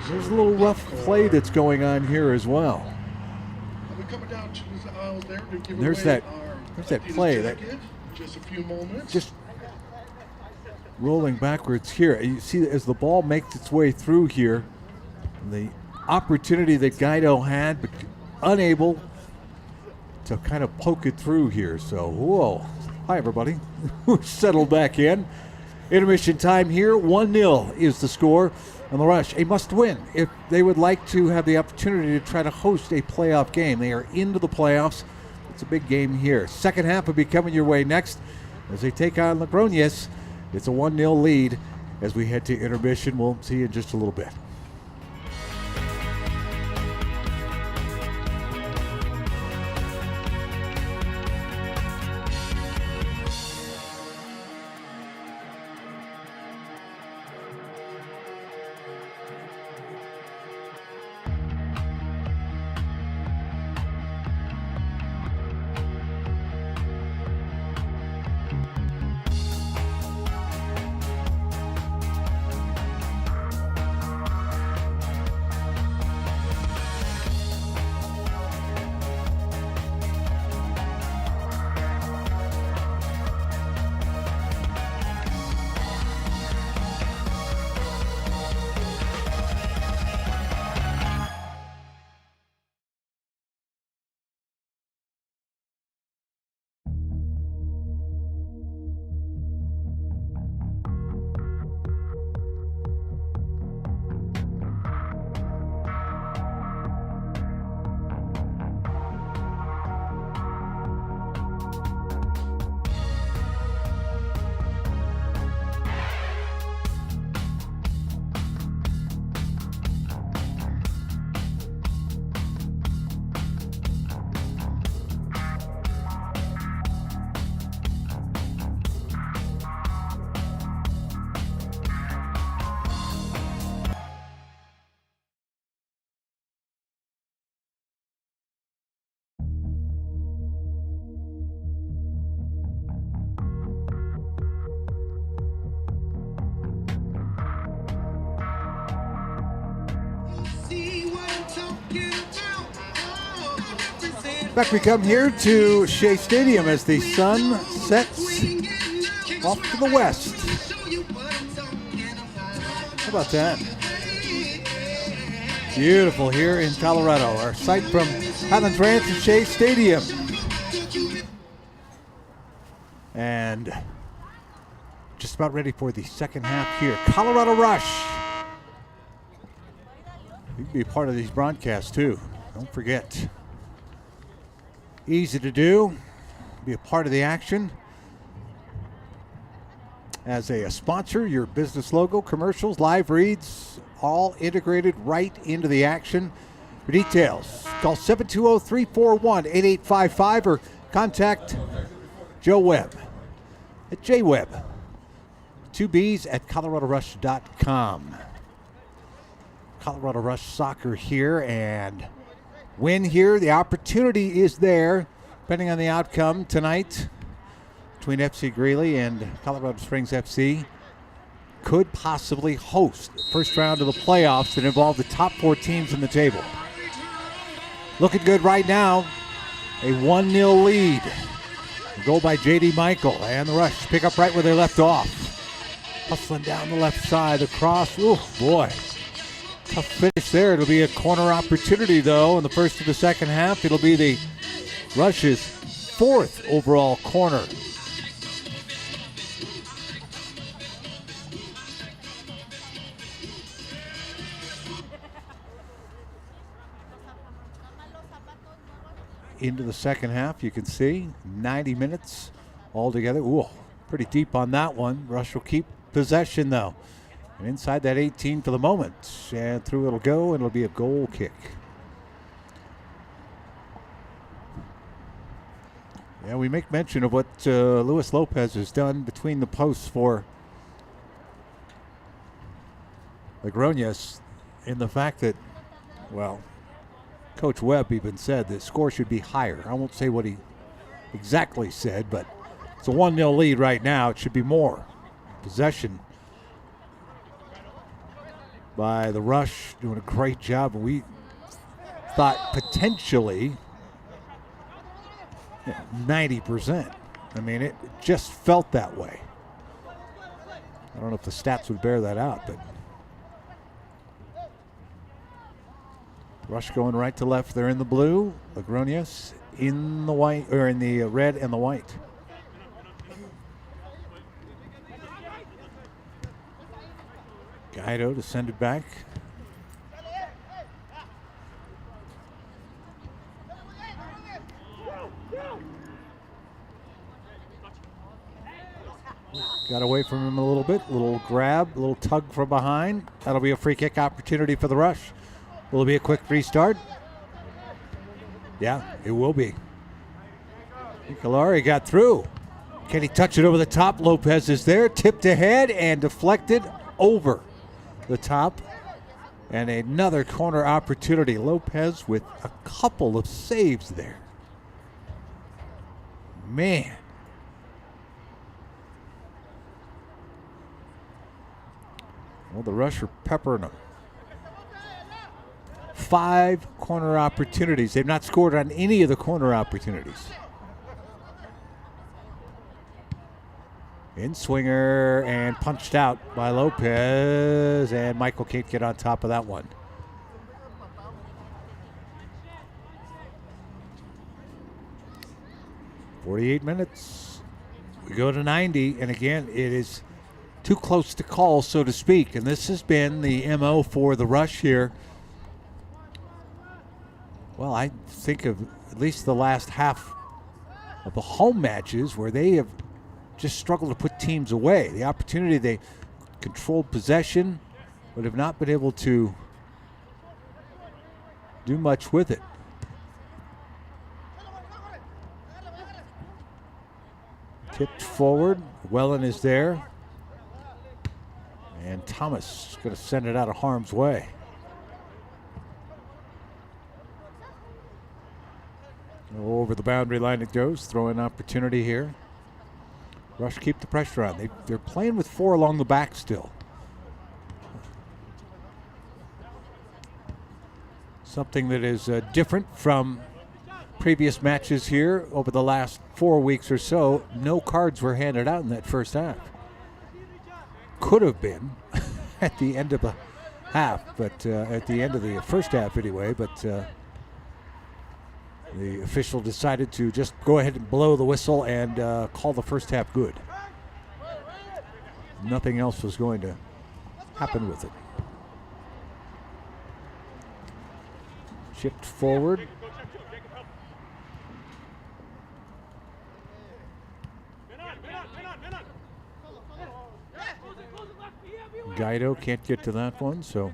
There's a little rough play that's going on here as well. There's that play that just rolling backwards here. You see as the ball makes its way through here, the opportunity that Guido had, but unable to kind of poke it through here. So, whoa. Hi, everybody. We're settled back in. Intermission time here. 1-0 is the score. And the Rush, a must-win if they would like to have the opportunity to try to host a playoff game. They are into the playoffs. It's a big game here. Second half will be coming your way next as they take on Logroñez. It's a 1-0 lead as we head to intermission. We'll see you in just a little bit. Back we come here to Shea Stadium as the sun sets off to the west. How about that? Beautiful here in Colorado. Our sight from Highlands Ranch and Shea Stadium. And just about ready for the second half here. Colorado Rush. You can be a part of these broadcasts too. Don't forget. Easy to do. Be a part of the action. As a sponsor, your business logo, commercials, live reads, all integrated right into the action. For details, call 720-341-8855 or contact Joe Webb at jwebb, 2Bs at coloradorush.com. Colorado Rush soccer here, and win here. The opportunity is there, depending on the outcome tonight between FC Greeley and Colorado Springs FC. Could possibly host the first round of the playoffs that involve the top 4 teams in the table. looking good right now. A 1-0 lead. A goal by J.D. Michael, and the Rush pick up right where they left off. Hustling down the left side, the cross. Ooh, boy. Tough finish there. It'll be a corner opportunity, though, in the first of the second half. It'll be the Rush's 4th overall corner. Into the second half, you can see 90 minutes altogether. Ooh, pretty deep on that one. Rush will keep possession, though. And inside that 18 for the moment. And through it'll go, and it'll be a goal kick. Yeah, we make mention of what Luis Lopez has done between the posts for Logroñez, in the fact that, well, Coach Webb even said the score should be higher. I won't say what he exactly said, but it's a 1-0 lead right now. It should be more. Possession by the Rush, doing a great job. We thought potentially 90%. I mean, it just felt that way. I don't know if the stats would bear that out, but Rush going right to left. They're in the blue. Logroñez in the white, or in the red and the white. Guido to send it back. Got away from him a little bit. Little grab, a little tug from behind. That'll be a free kick opportunity for the Rush. Will it be a quick restart? Yeah, it will be. Nicolari got through. Can he touch it over the top? Lopez is there, tipped ahead and deflected over the top. And another corner opportunity. Lopez with a couple of saves there. Man. Well, the Rush are peppering them. 5 corner opportunities. They've not scored on any of the corner opportunities. In swinger and punched out by Lopez, and Michael can't get on top of that one. "48 minutes. We go to 90, and again, it is too close to call, so to speak. And this has been the MO for the Rush here. Well, I think of at least the last half of the home matches where they have just struggled to put teams away. The opportunity, they controlled possession, but have not been able to do much with it. Tipped forward. Wellen is there. And Thomas is going to send it out of harm's way. Over the boundary line it goes. Throw-in opportunity here. Rush keep the pressure on. They're playing with 4 along the back still. Something that is different from previous matches here over the last 4 weeks or so. No cards were handed out in that first half. Could have been at the end of the half, but at the end of the first half anyway, but the official decided to just go ahead and blow the whistle and call the first half good. Nothing else was going to happen with it. Chipped forward. Guido can't get to that one, so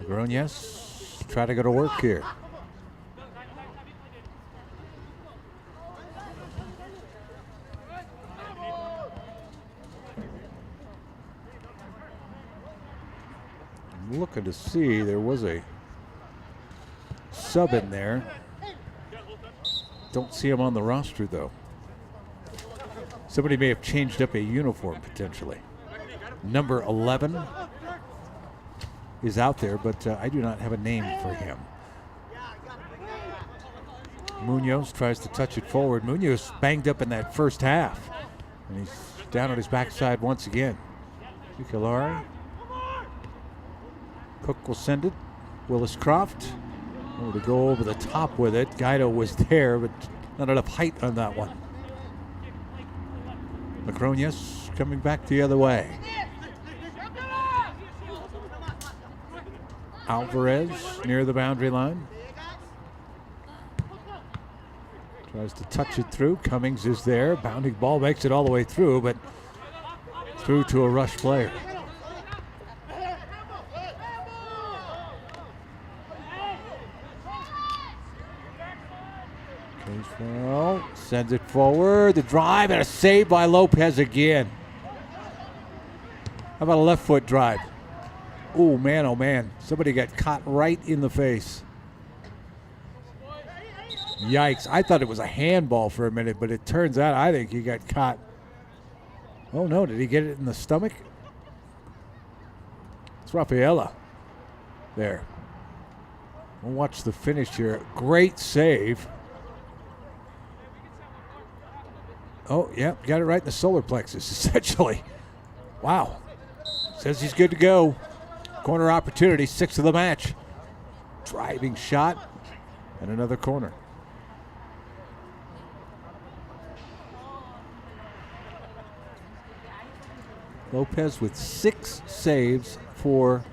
Logroñez try to go to work here. I'm looking to see, there was a sub in there. Don't see him on the roster though. Somebody may have changed up a uniform potentially. Number 11 is out there, but I do not have a name for him. Munoz tries to touch it forward. Munoz banged up in that first half. And he's down on his backside once again. Ukulari. Cook will send it. Willis Croft. Oh, to go over the top with it. Guido was there, but not enough height on that one. Macronius coming back the other way. Alvarez near the boundary line. Tries to touch it through. Cummings is there. Bounding ball makes it all the way through, but through to a Rush player. Casewell sends it forward. The drive and a save by Lopez again. How about a left foot drive? Oh man. Somebody got caught right in the face. Yikes. I thought it was a handball for a minute, but it turns out I think he got caught. Oh no, did he get it in the stomach? It's Rafaela there. We'll watch the finish here. Great save. Oh, yeah, got it right in the solar plexus, essentially. Wow. Says he's good to go. Corner opportunity, 6th of the match. Driving shot and another corner. Lopez with 6 saves for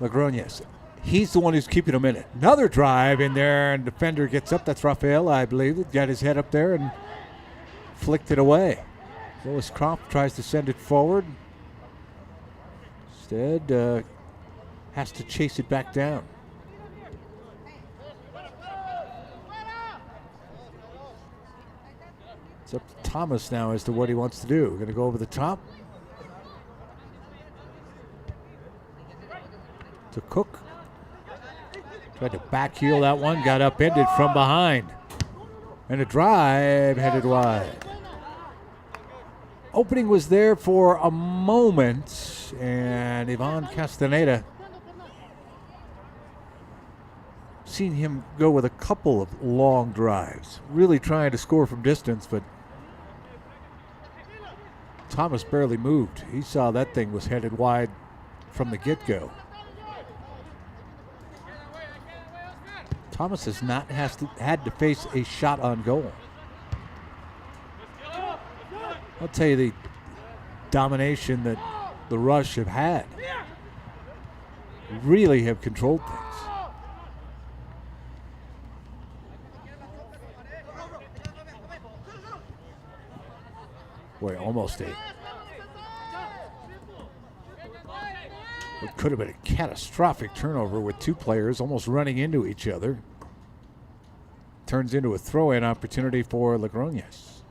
Logroñez. He's the one who's keeping him in it. Another drive in there, and defender gets up. That's Rafael, I believe. Got his head up there and flicked it away. Willis Croft tries to send it forward. Instead, has to chase it back down. It's up to Thomas now as to what he wants to do. Going to go over the top. To Cook. Tried to backheel that one. Got upended from behind. And a drive headed wide. Opening was there for a moment. And Ivan Castaneda. Seen him go with a couple of long drives. Really trying to score from distance, but Thomas barely moved. He saw that thing was headed wide from the get-go. Thomas has not had to face a shot on goal. I'll tell you the domination that the Rush have had. Really have controlled things. Boy, almost a. It could have been a catastrophic turnover with 2 players almost running into each other. Turns into a throw-in opportunity for Logroñez.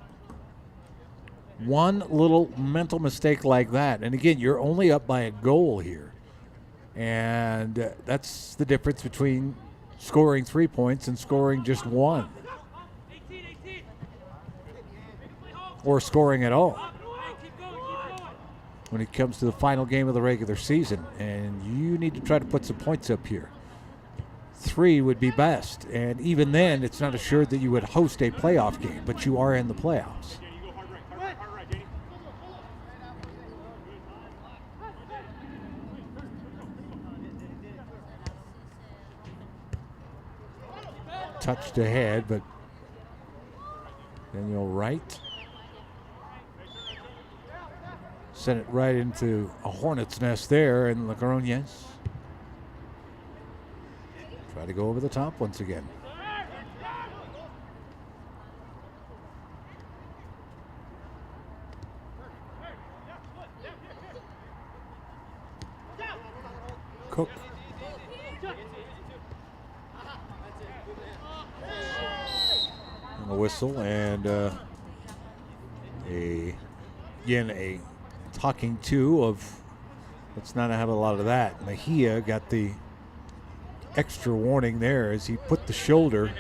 One little mental mistake like that, and again, you're only up by a goal here. And that's the difference between scoring 3 points and scoring just 1. Or scoring at all when it comes to the final game of the regular season. And you need to try to put some points up here. 3 would be best. And even then, it's not assured that you would host a playoff game, but you are in the playoffs. Touched ahead, but Daniel Wright sent it right into a hornet's nest there, and Logroñez try to go over the top once again. Cook. And a whistle and a talking to of, let's not have a lot of that. Mejia got the extra warning there as he put the shoulder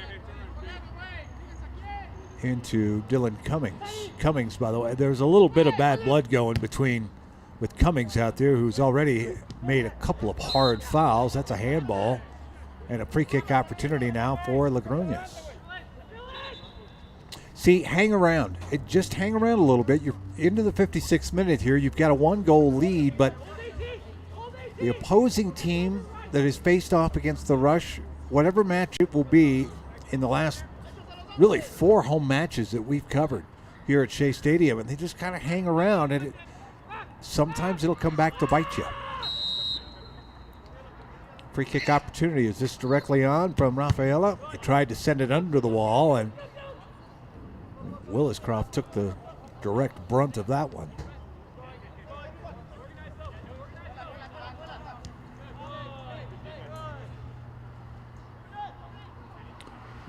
into Dylan Cummings. Cummings, by the way, there's a little bit of bad blood going with Cummings out there, who's already made a couple of hard fouls. That's a handball. And a free kick opportunity now for Logroñez. See, hang around. Just hang around a little bit. You're into the 56th minute here. You've got a 1-goal lead, but the opposing team that is faced off against the Rush, whatever match it will be in the last really 4 home matches that we've covered here at Shea Stadium, and they just kind of hang around, and sometimes it'll come back to bite you. Free kick opportunity. Is this directly on from Rafaela? He tried to send it under the wall, and Williscroft took the direct brunt of that one.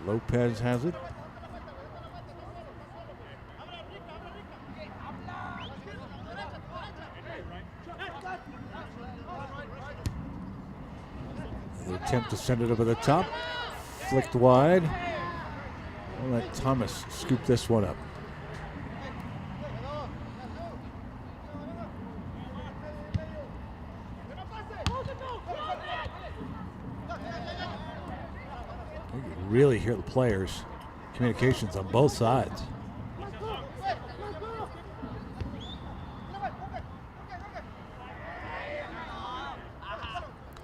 Lopez has it. The attempt to send it over the top. Flicked wide. I'll let Thomas scoop this one up. You can really hear the players. Communications on both sides.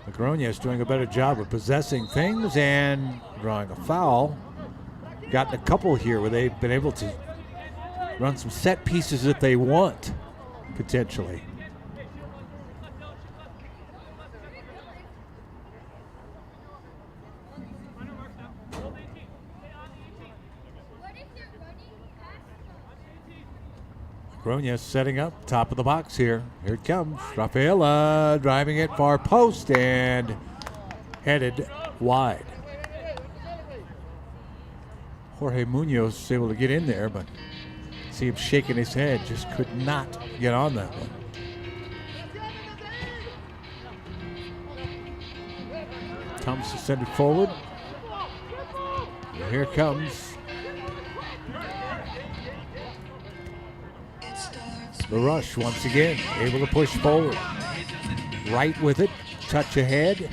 Logroñez doing a better job of possessing things and drawing a foul. Gotten a couple here where they've been able to run some set pieces if they want, potentially. Logroñez setting up, top of the box here. Here it comes. Rafaela driving it far post and headed wide. Jorge Munoz was able to get in there, but see him shaking his head, just could not get on that one. Thomas is sent it forward. And here comes the Rush once again, able to push forward. Right with it, touch ahead.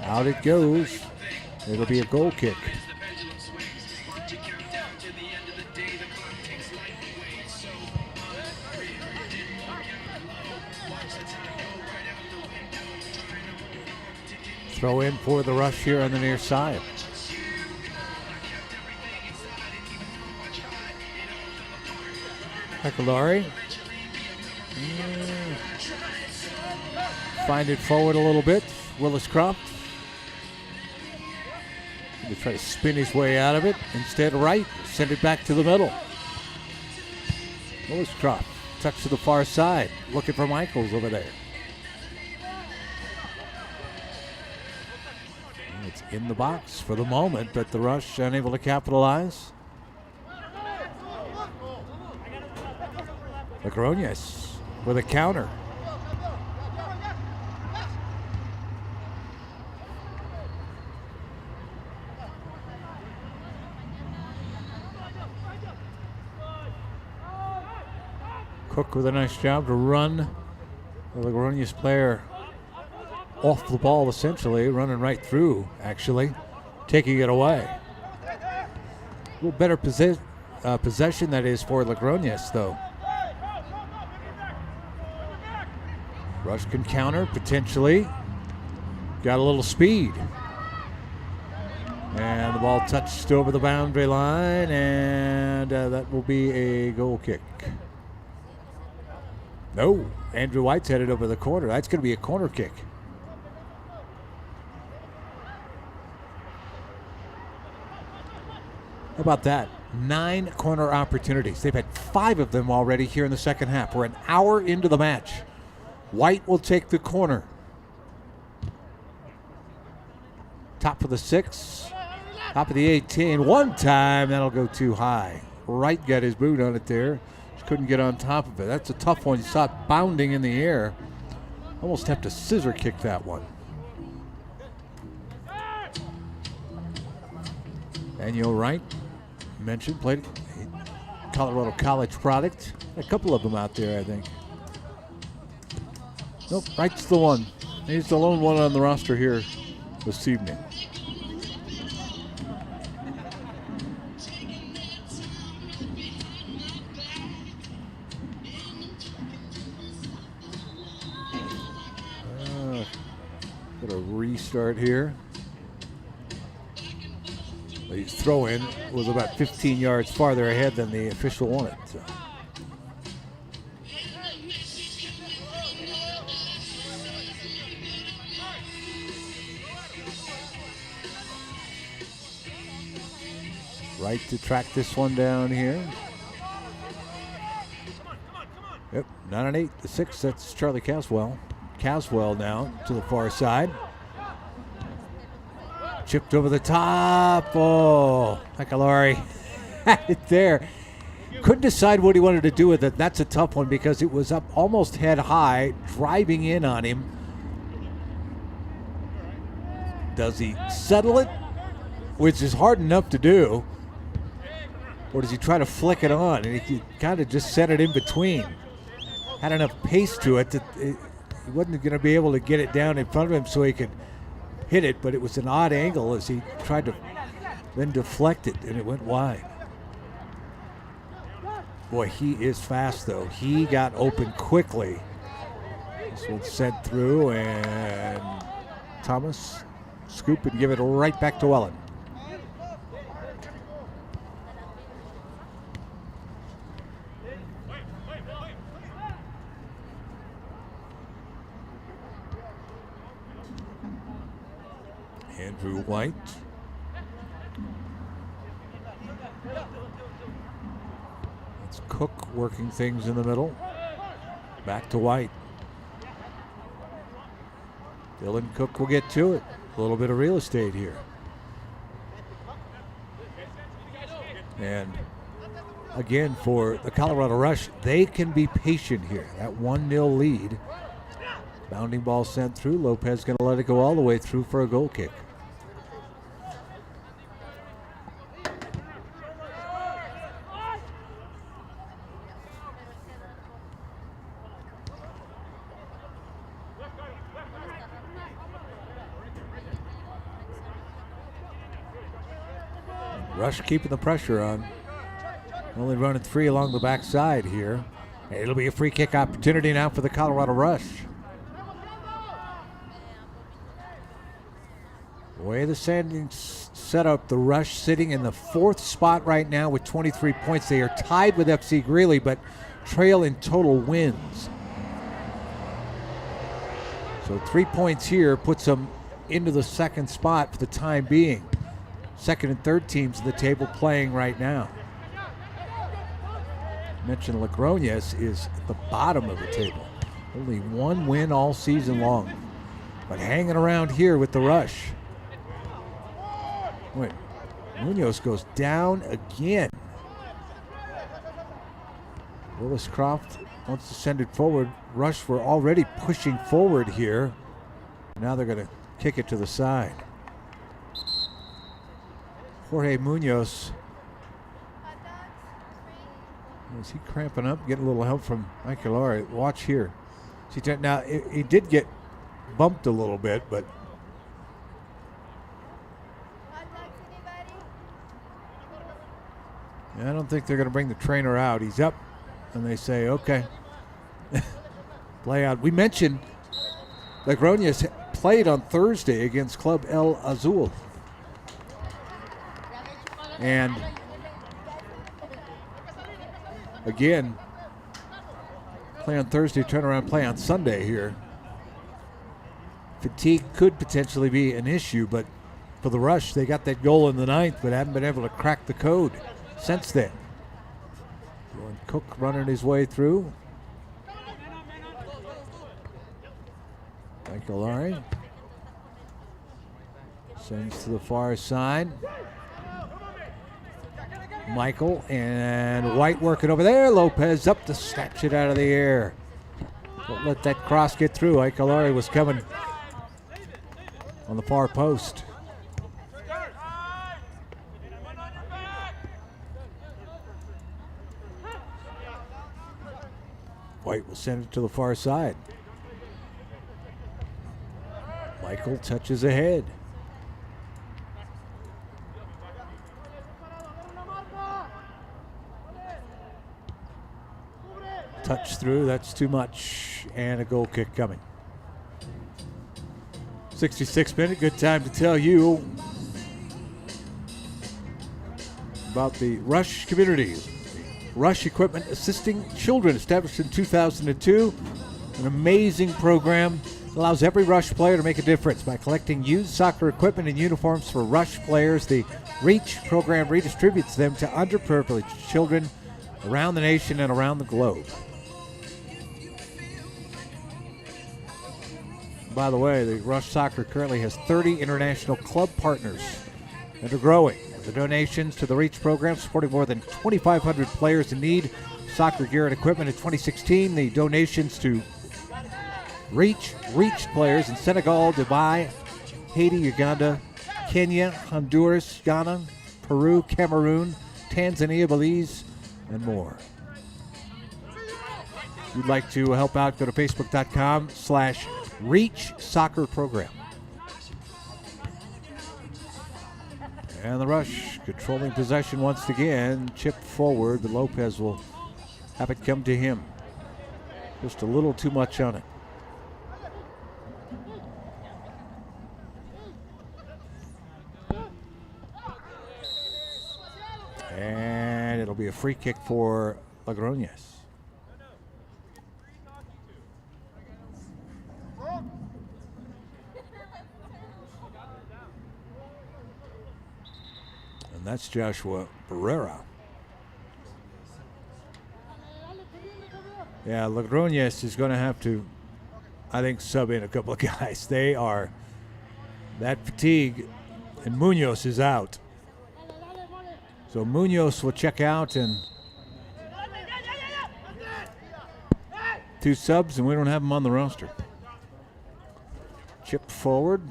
Out it goes. It'll be a goal kick. Throw in for the Rush here on the near side. Pecolari. Find it forward a little bit. Williscroft. To try to spin his way out of it. Instead, right. Send it back to the middle. Williscroft. Touch to the far side. Looking for Michaels over there. It's in the box for the moment, but the Rush unable to capitalize. Logroñez with a counter. Cook with a nice job to run the Logroñez player off the ball, essentially, running right through, actually, taking it away. A little better possession, that is, for Logroñez, though. Rush can counter, potentially. Got a little speed. And the ball touched over the boundary line, and that will be a goal kick. No, Andrew White's headed over the corner. That's going to be a corner kick. How about that? 9 corner opportunities. They've had 5 of them already here in the second half. We're an hour into the match. White will take the corner. Top of the 6. Top of the 18. One time, that'll go too high. Wright got his boot on it there. Just couldn't get on top of it. That's a tough one. You saw it bounding in the air. Almost have to scissor kick that one. Daniel Wright, mentioned, played Colorado College product. A couple of them out there, I think. Nope, Wright's the one. He's the lone one on the roster here this evening. Got a restart here. The throw-in was about 15 yards farther ahead than the official wanted. So. Right to track this one down here. Yep, not an 8, the 6, that's Charlie Caswell. Caswell now to the far side. Chipped over the top. Oh, Michaelari had it there. Couldn't decide what he wanted to do with it. That's a tough one because it was up almost head high, driving in on him. Does he settle it, which is hard enough to do, or does he try to flick it on? And he kind of just set it in between. Had enough pace to it that he wasn't going to be able to get it down in front of him so he could hit it, but it was an odd angle as he tried to then deflect it, and it went wide. Boy, he is fast, though. He got open quickly. This one's sent through, and Thomas scoop and give it right back to Welland. Andrew White. It's Cook working things in the middle. Back to White. Dylan Cook will get to it. A little bit of real estate here. And again, for the Colorado Rush, they can be patient here. That 1-0 lead. Bounding ball sent through. Lopez going to let it go all the way through for a goal kick. Rush keeping the pressure on. Only running 3 along the backside here. It'll be a free kick opportunity now for the Colorado Rush. The way the standings set up, the Rush sitting in the 4th spot right now with 23 points. They are tied with FC Greeley, but trail in total wins. So 3 points here puts them into the 2nd spot for the time being. 2nd and 3rd teams in the table playing right now. I mentioned Logroñez is at the bottom of the table. Only 1 win all season long. But hanging around here with the Rush. Wait, Munoz goes down again. Willis Croft wants to send it forward. Rush were already pushing forward here. Now they're going to kick it to the side. Jorge Munoz. Is he cramping up? Getting a little help from Michaelari. Watch here. See, now, he did get bumped a little bit, but I don't think they're going to bring the trainer out. He's up, and they say, okay. Play out. We mentioned Logroñez played on Thursday against Club El Azul. And again, play on Thursday, turn around, play on Sunday here. Fatigue could potentially be an issue, but for the Rush, they got that goal in the 9th, but haven't been able to crack the code since then. Cook running his way through. Michaelari sends to the far side. Michael and White working over there. Lopez up to snatch it out of the air. Don't let that cross get through. Michaelari was coming on the far post. White will send it to the far side. Michael touches ahead. Touch through, that's too much, and a goal kick coming. 66 minute, good time to tell you about the Rush community. Rush Equipment Assisting Children, established in 2002. An amazing program. Allows every Rush player to make a difference by collecting used soccer equipment and uniforms for Rush players. The REACH program redistributes them to underprivileged children around the nation and around the globe. By the way, the Rush Soccer currently has 30 international club partners and are growing. The donations to the REACH program supporting more than 2,500 players in need of soccer gear and equipment in 2016. The donations to REACH reached players in Senegal, Dubai, Haiti, Uganda, Kenya, Honduras, Ghana, Peru, Cameroon, Tanzania, Belize, and more. If you'd like to help out, go to facebook.com/REACH Soccer Program. And the Rush controlling possession once again. Chip forward, but Lopez will have it come to him. Just a little too much on it. And it'll be a free kick for Logroñez. And that's Joshua Barrera. Yeah, Logroñez is going to have to, I think, sub in a couple of guys. They are that fatigue, and Munoz is out. So Munoz will check out, and 2 subs, and we don't have them on the roster. Chip forward,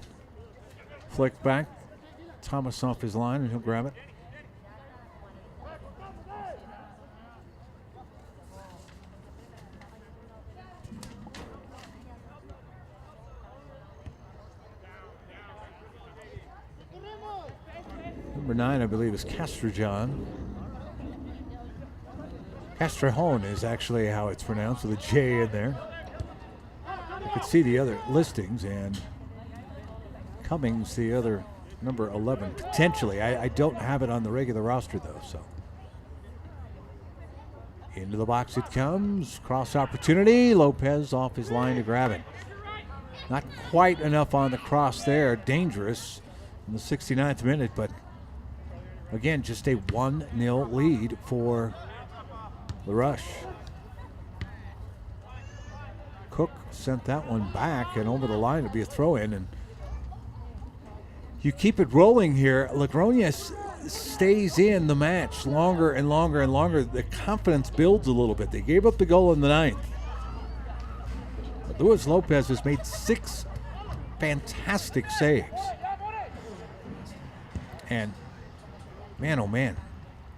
flick back. Thomas off his line, and he'll grab it. Number 9, I believe, is Castrojon. Castrejón is actually how it's pronounced, with a J in there. You could see the other listings, and Cummings, the other number 11, potentially. I don't have it on the regular roster, though, so. Into the box it comes. Cross opportunity. Lopez off his line to grab it. Not quite enough on the cross there. Dangerous in the 69th minute, but again, just a 1-0 lead for the Rush. Cook sent that one back and over the line to be a throw-in, and you keep it rolling here. Logroñez stays in the match longer and longer and longer. The confidence builds a little bit. They gave up the goal in the 9th. But Luis Lopez has made 6 fantastic saves. And man, oh man,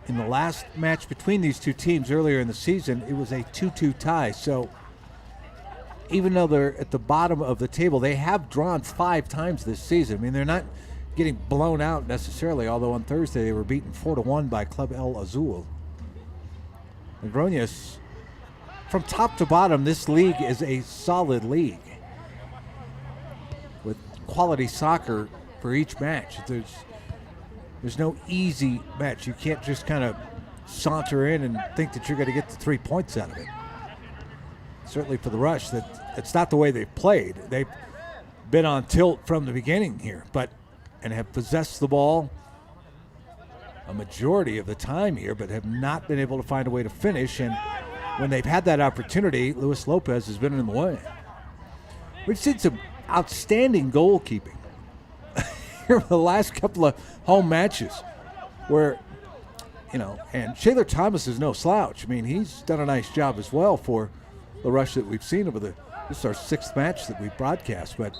in the last match between these two teams earlier in the season, it was a 2-2 tie. So even though they're at the bottom of the table, they have drawn 5 times this season. I mean, they're not getting blown out necessarily, although on Thursday they were beaten 4-1 by Club El Azul. Logroñez, from top to bottom, this league is a solid league with quality soccer for each match. There's no easy match. You can't just kind of saunter in and think that you're going to get the 3 points out of it. Certainly for the Rush, that's not the way they've played. They've been on tilt from the beginning here, and have possessed the ball a majority of the time here, but have not been able to find a way to finish. And when they've had that opportunity, Luis Lopez has been in the way. We've seen some outstanding goalkeeping here for the last couple of home matches where, and Shaler Thomas is no slouch. I mean, he's done a nice job as well for the Rush that we've seen over this is our 6th match that we broadcast, but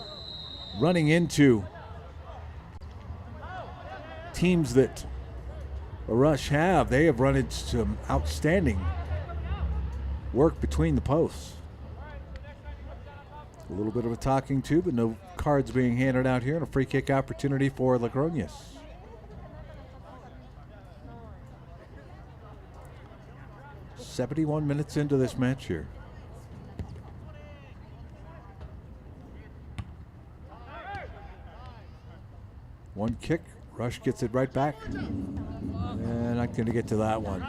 running into teams that the Rush they have run into some outstanding work between the posts. A little bit of a talking to, but no cards being handed out here, and a free kick opportunity for Logroñez. "71 minutes into this match here. One kick, Rush gets it right back. And not going to get to that one.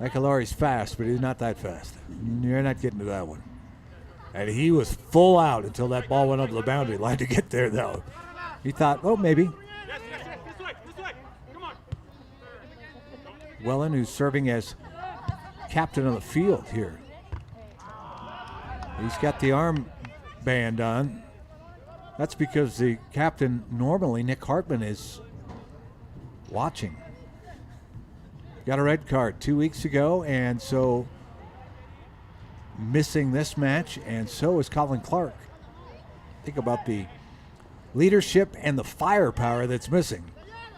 Aguilar's fast, but he's not that fast. You're not getting to that one. And he was full out until that ball went up the boundary line to get there, though. He thought, oh, maybe. Wellen, who's serving as captain of the field here. He's got the arm band on. That's because the captain, normally Nick Hartman, is watching. Got a red card 2 weeks ago, and so missing this match, and so is Colin Clark. Think about the leadership and the firepower that's missing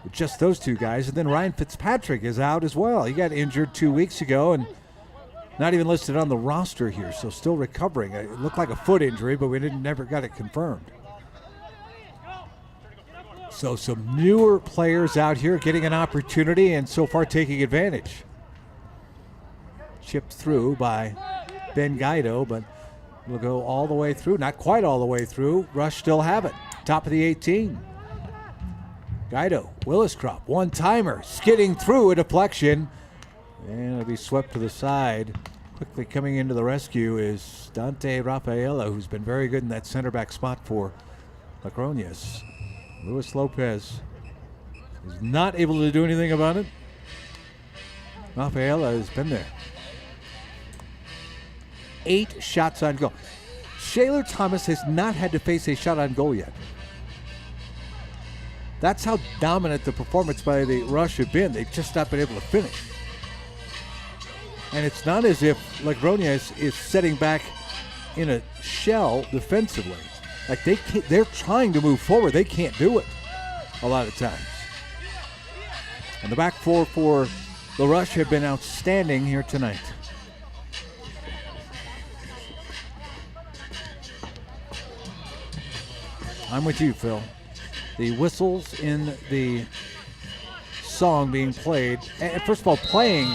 with just those two guys. And then Ryan Fitzpatrick is out as well. He got injured 2 weeks ago and not even listed on the roster here, so still recovering. It looked like a foot injury, but we never got it confirmed. So some newer players out here getting an opportunity and so far taking advantage. Chipped through by Ben Guido, but we'll go all the way through. Not quite all the way through. Rush still have it. Top of the 18. Guido, Williscrop, one-timer, skidding through a deflection. And it'll be swept to the side. Quickly coming into the rescue is Dante Rafaela, who's been very good in that center back spot for Logroñez. Luis Lopez is not able to do anything about it. Rafaela has been there. 8 shots on goal. Shaler Thomas has not had to face a shot on goal yet. That's how dominant the performance by the Rush have been. They've just not been able to finish. And it's not as if Logroñez is setting back in a shell defensively. Like they're trying to move forward. They can't do it a lot of times. And the back four for the Rush have been outstanding here tonight. I'm with you, Phil. The whistles in the song being played, and first of all, playing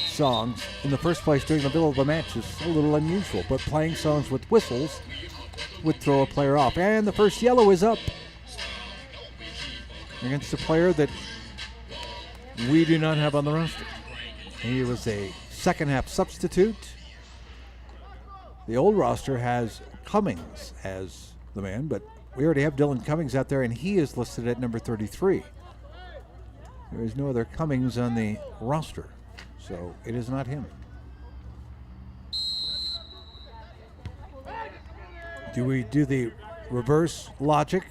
songs in the first place during the middle of the match is a little unusual, but playing songs with whistles would throw a player off. And the first yellow is up against a player that we do not have on the roster. He was a second half substitute. The old roster has Cummings as the man, but we already have Dylan Cummings out there, and he is listed at number 33. There is no other Cummings on the roster, so it is not him. Do we do the reverse logic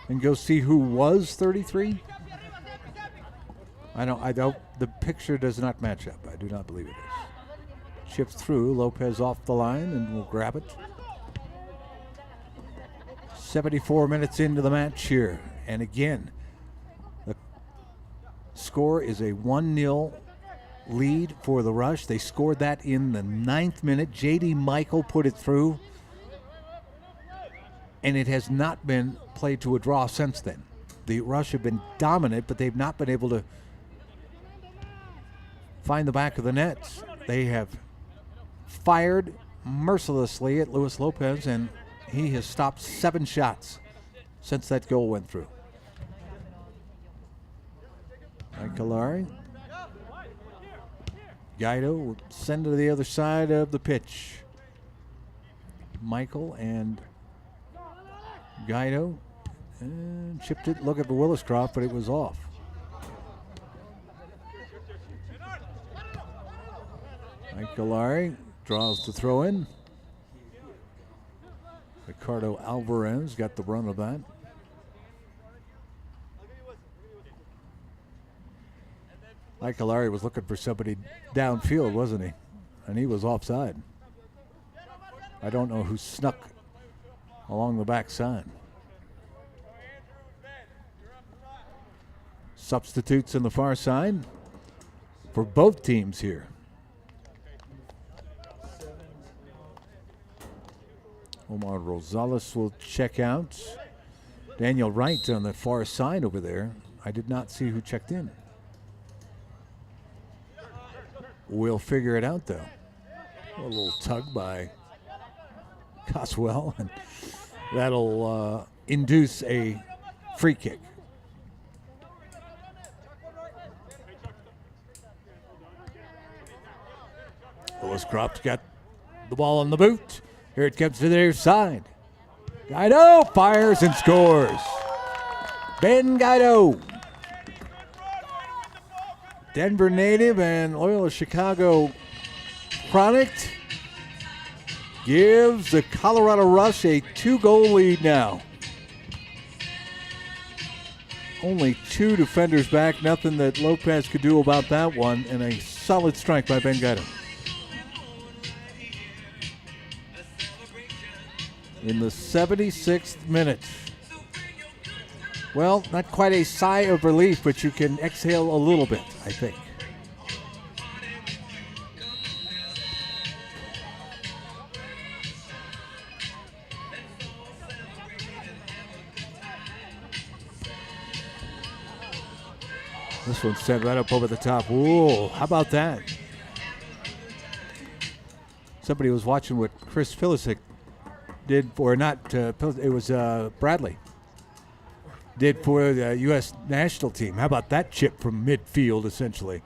and go see who was 33? I don't. The picture does not match up. I do not believe it is. Chipped through, Lopez off the line, and we'll grab it. 74 minutes into the match here. And again, the score is a 1-0 lead for the Rush. They scored that in the 9th minute. J.D. Michael put it through. And it has not been played to a draw since then. The Rush have been dominant, but they've not been able to find the back of the net. They have fired mercilessly at Luis Lopez, and he has stopped 7 shots since that goal went through. Aguilar. Guido will send to the other side of the pitch. Michael and Guido and chipped it. Look at the Williscroft, but it was off. Aguilar draws the throw in. Ricardo Alvarez got the run of that. Aguilar was looking for somebody downfield, wasn't he? And he was offside. I don't know who snuck along the backside. Substitutes in the far side for both teams here. Omar Rosales will check out. Daniel Wright on the far side over there. I did not see who checked in. We'll figure it out, though. A little tug by Coswell, and that'll induce a free kick. Willis Croft got the ball on the boot. Here it comes to their side. Guido fires and scores. Ben Guido. Denver native and Loyola Chicago product gives the Colorado Rush a 2-goal lead now. Only 2 defenders back. Nothing that Lopez could do about that one. And a solid strike by Ben Guido. In the 76th minute. Well, not quite a sigh of relief, but you can exhale a little bit, I think. This one sent right up over the top. Whoa, how about that? Somebody was watching what Chris Filisic did for, not, it was Bradley, did for the U.S. national team. How about that chip from midfield, essentially?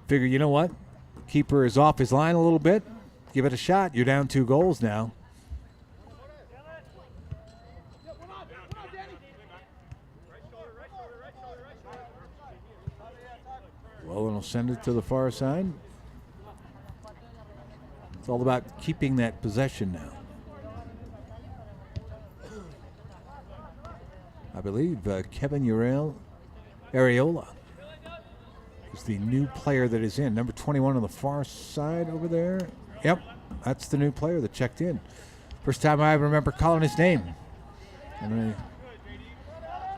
Figure, you know what? Keeper is off his line a little bit. Give it a shot. You're down 2 goals now. Well, we'll send it to the far side. It's all about keeping that possession now. I believe Kevin Areola is the new player that is in. Number 21 on the far side over there. Yep, that's the new player that checked in. First time I remember calling his name. And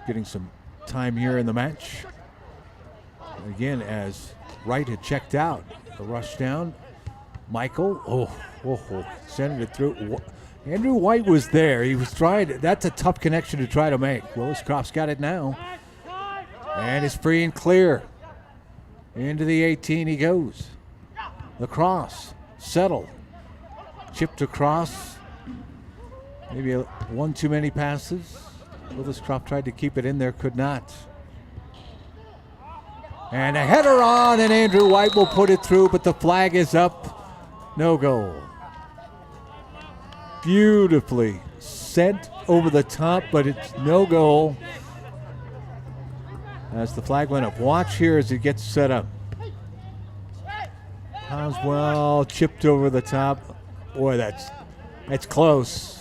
getting some time here in the match. And again, as Wright had checked out, the rush down. Michael, sending it through. Andrew White was there. He was trying. That's a tough connection to try to make. Willis Croft's got it now. And it's free and clear. Into the 18 he goes. The cross. Settled. Chipped across. Maybe one too many passes. Willis Croft tried to keep it in there. Could not. And a header on, and Andrew White will put it through, but the flag is up. No goal. Beautifully sent over the top, but it's no goal. As the flag went up. Watch here as it gets set up. Coswell chipped over the top. Boy, that's close.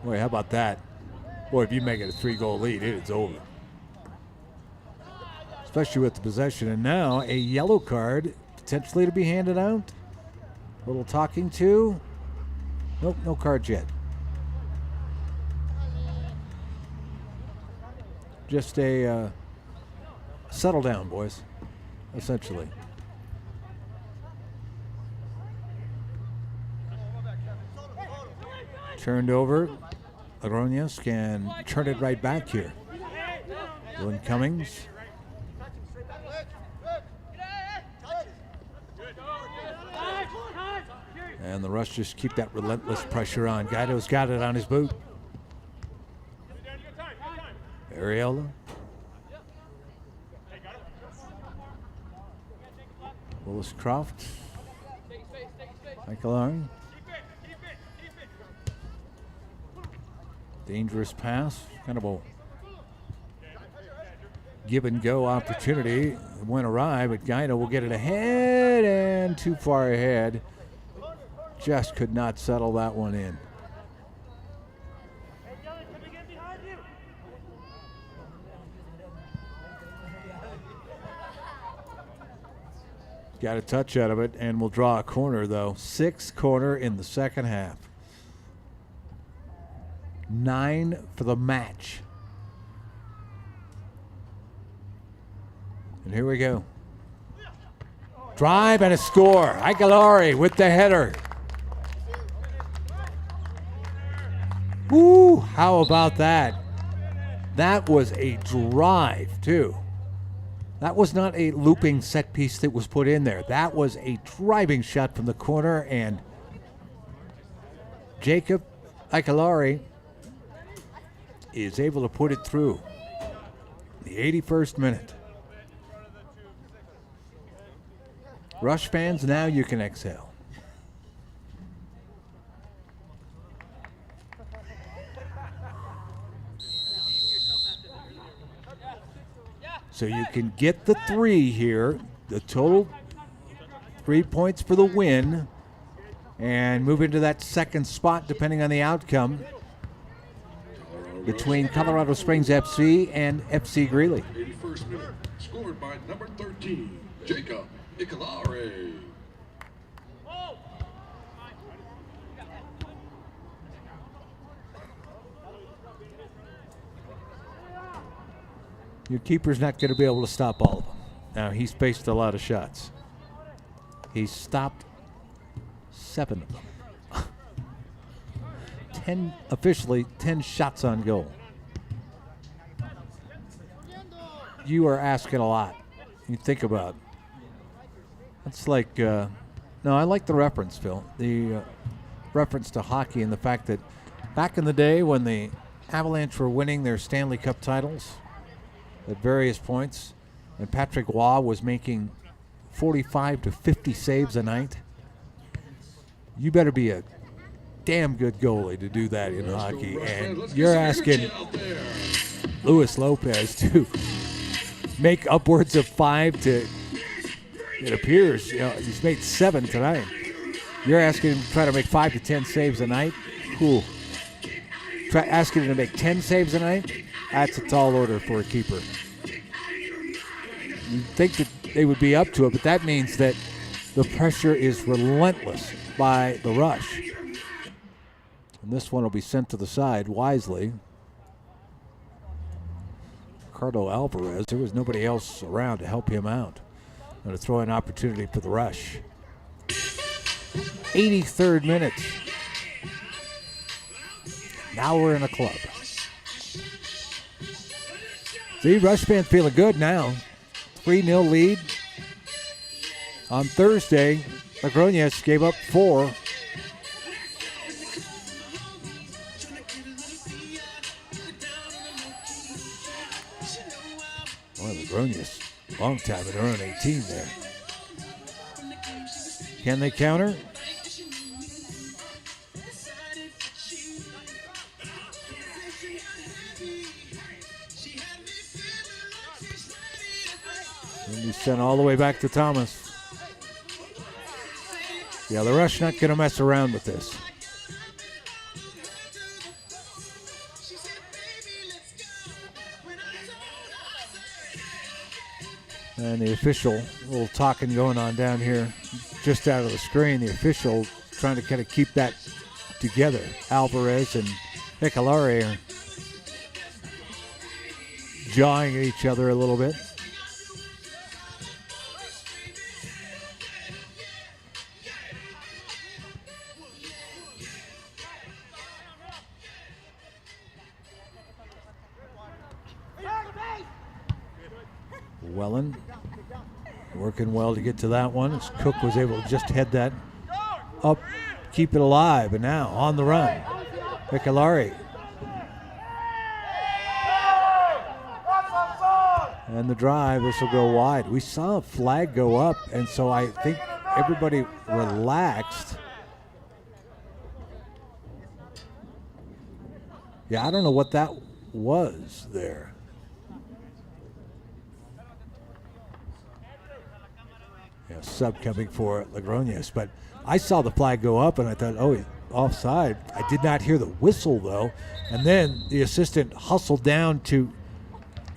Boy, how about that? Boy, if you make it a 3-goal lead, it is over. Especially with the possession. And now a yellow card potentially to be handed out. A little talking to. Nope, no cards yet. Just a settle down, boys, essentially. Turned over. Agroñas can turn it right back here. Dylan Cummings. And the Rush just keep that relentless pressure on. Guido's got it on his boot. Areola. Willis Croft. Michael Arn. Dangerous pass. Kind of a give and go opportunity. It went awry, but Guido will get it ahead and too far ahead. Just could not settle that one in. Got a touch out of it and will draw a corner, though. 6th corner in the second half. 9 for the match. And here we go. Drive and a score. Aguilari with the header. Woo, how about that? That was a drive, too. That was not a looping set piece that was put in there. That was a driving shot from the corner, and Jacob Aguilari is able to put it through. The 81st minute. Rush fans, now you can exhale. So you can get the 3 here, the total 3 points for the win, and move into that second spot depending on the outcome between Colorado Springs FC and FC Greeley. 81st minute, scored by number 13, Jacob Aguilari. Your keeper's not going to be able to stop all of them. Now, he's faced a lot of shots. He's stopped 7 of them. 10 shots on goal. You are asking a lot. You think about it. That's like, no, I like the reference, Phil. The reference to hockey and the fact that back in the day when the Avalanche were winning their Stanley Cup titles at various points, and Patrick Waugh was making 45 to 50 saves a night, you better be a damn good goalie to do that in hockey. And you're asking Luis Lopez to make upwards of 5 to, it appears, he's made 7 tonight. You're asking him to try to make 5 to 10 saves a night? Cool. Asking him to make 10 saves a night? That's a tall order for a keeper. You'd think that they would be up to it, but that means that the pressure is relentless by the Rush. And this one will be sent to the side wisely. Ricardo Alvarez, there was nobody else around to help him out. Going to throw an opportunity for the Rush. 83rd minute. Now we're in a club. See, Rush fans feeling good now. 3-0 lead. On Thursday, Logroñez gave up 4. Boy, Logroñez, long time in their own 18 there. Can they counter? And he's sent all the way back to Thomas. Yeah, the Rush not going to mess around with this. And the official, a little talking going on down here, just out of the screen. The official trying to kind of keep that together. Alvarez and Aguilari are jawing at each other a little bit. Wellen working well to get to that one. As Cook was able to just head that up, keep it alive, and now on the run. Aguilari. And the drive, this will go wide. We saw a flag go up, and so I think everybody relaxed. Yeah, I don't know what that was there. Yeah, sub coming for Logroñez, but I saw the flag go up and I thought, oh, he's offside. I did not hear the whistle though, and then the assistant hustled down to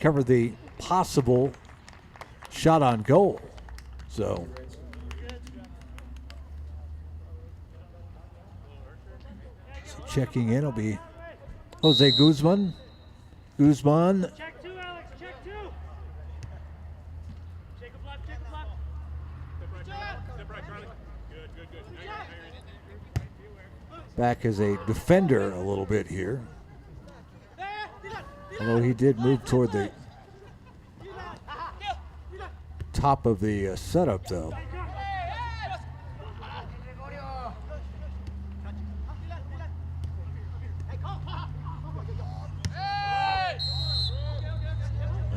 cover the possible shot on goal. So checking in will be Jose Guzman. Guzman. Check 2, Alex. Check 2. Jacob left. Jacob left. back as a defender a little bit here. Although he did move toward the top of the setup, though.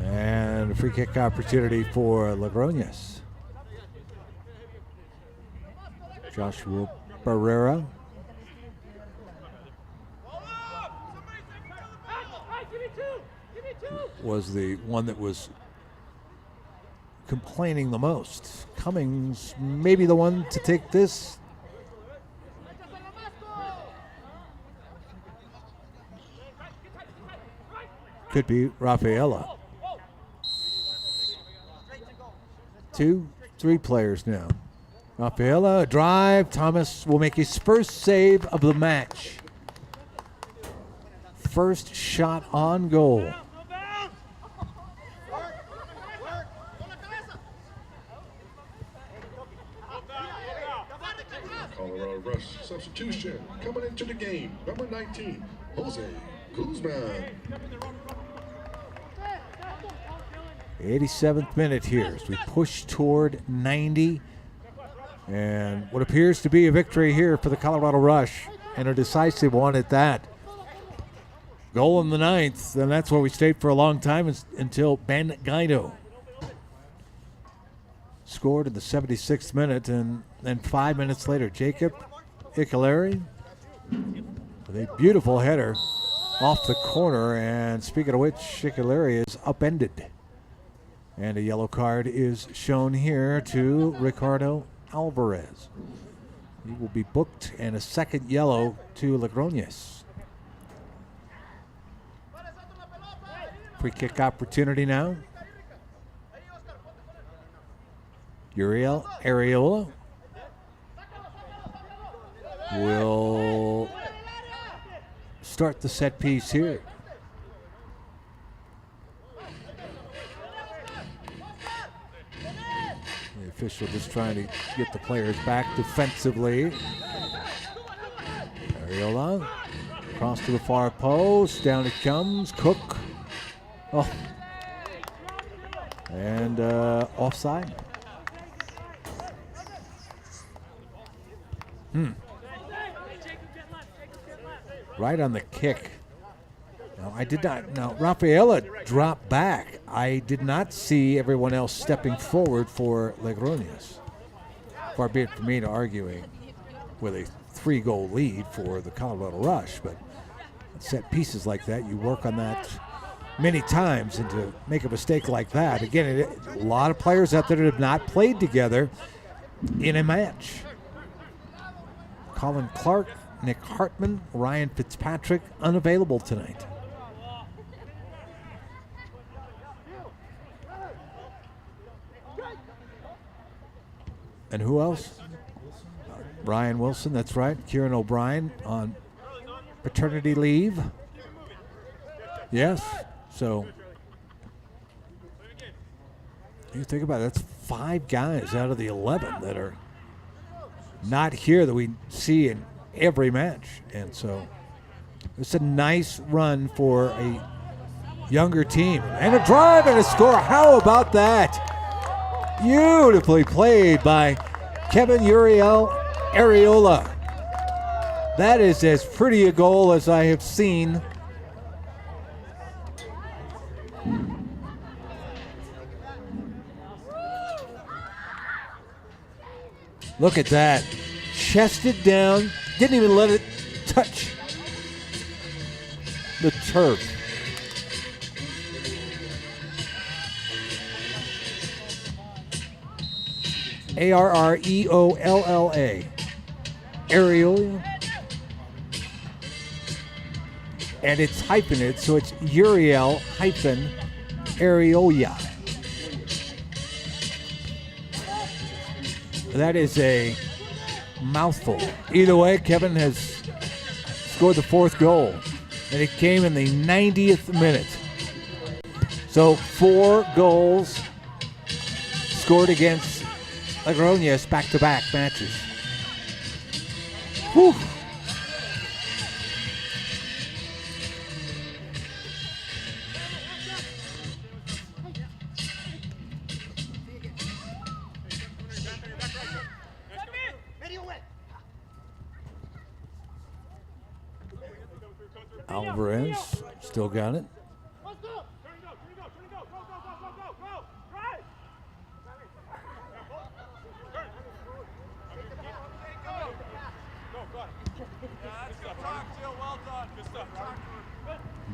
And a free kick opportunity for Logroñez. Joshua Barrera. Was the one that was complaining the most. Cummings maybe the one to take this. Could be Rafaela. 2, 3 players now. Rafaela, a drive. Thomas will make his first save of the match. First shot on goal. Colorado Rush substitution coming into the game. Number 19, Jose Guzman. 87th minute here as we push toward 90. And what appears to be a victory here for the Colorado Rush, and a decisive one at that. Goal in the 9th, and that's where we stayed for a long time until Ben Guido scored in the 76th minute, and then 5 minutes later, Jacob Icalari with a beautiful header off the corner. And speaking of which, Icalari is upended. And a yellow card is shown here to Ricardo Alvarez. He will be booked, and a second yellow to Logroñez. Free kick opportunity now. Uriel Areola will start the set piece here. The official just trying to get the players back defensively. Areola across to the far post. Down it comes. Cook. Oh. And offside. Right on the kick. Now, I did not. Now, Rafaela dropped back. I did not see everyone else stepping forward for Logroñez. Far be it for me to arguing with a 3-goal lead for the Colorado Rush, but set pieces like that, you work on that many times, and to make a mistake like that, again, a lot of players out there that have not played together in a match. Colin Clark, Nick Hartman, Ryan Fitzpatrick, unavailable tonight. And who else? Brian Wilson, that's right. Kieran O'Brien on paternity leave. Yes, so you think about it, that's 5 guys out of the 11 that are not here that we see in every match. And so it's a nice run for a younger team. And a drive and a score. How about that? Beautifully played by Kevin Uriel Areola. That is as pretty a goal as I have seen. Look at that. Chested down. Didn't even let it touch the turf. Areolla. Areola. And it's hyphenated, so it's Uriel hyphen Areola. That is a mouthful. Either way, Kevin has scored the 4th goal, and it came in the 90th minute. So 4 goals scored against Logroñez back-to-back matches. Whew. Alvarez still got it.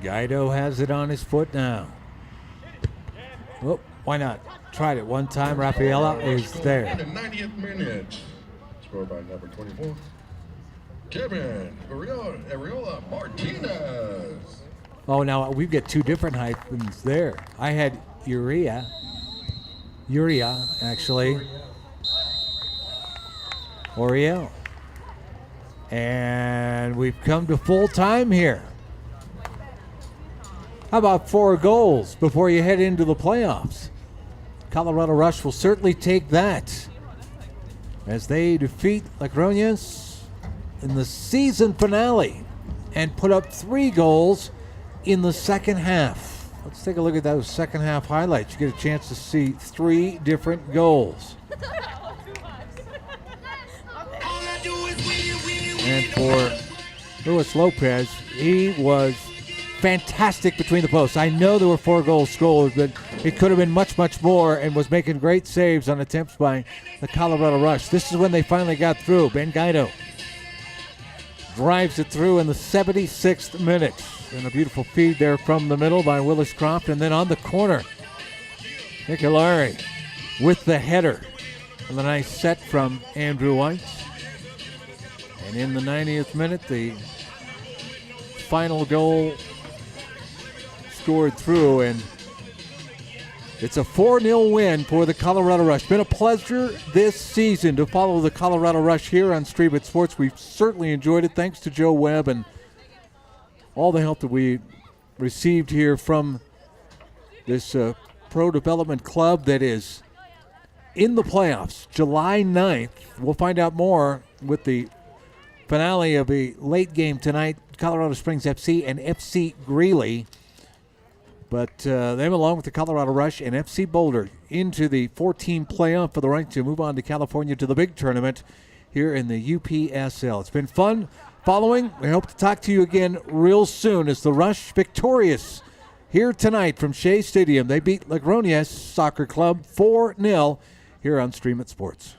Guido has it on his foot now. Oh, why not? Tried it one time. Rafaela is In there. the 90th minute. Scored by number 24. Kevin Arreola Martinez. Oh, now we've got two different hyphens there. I had Uria, actually. Oriel. And we've come to full time here. How about 4 goals before you head into the playoffs? Colorado Rush will certainly take that as they defeat Logroñez in the season finale and put up 3 goals in the second half. Let's take a look at those second half highlights. You get a chance to see 3 different goals. And for Luis Lopez, he was fantastic between the posts. I know there were 4 goals scored, but it could have been much, much more, and was making great saves on attempts by the Colorado Rush. This is when they finally got through. Ben Guido drives it through in the 76th minute. And a beautiful feed there from the middle by Willis Croft. And then on the corner, Nicolari with the header. And a nice set from Andrew White. And in the 90th minute, the final goal scored through, and it's a 4-0 win for the Colorado Rush. Been a pleasure this season to follow the Colorado Rush here on Stream It Sports. We've certainly enjoyed it. Thanks to Joe Webb and all the help that we received here from this pro development club that is in the playoffs. July 9th, we'll find out more with the finale of a late game tonight, Colorado Springs FC and FC Greeley. But them along with the Colorado Rush and FC Boulder into the 14 playoff for the right to move on to California to the big tournament here in the UPSL. It's been fun following. We hope to talk to you again real soon as the Rush victorious here tonight from Shea Stadium. They beat Logroñez Soccer Club 4-0 here on Stream It Sports.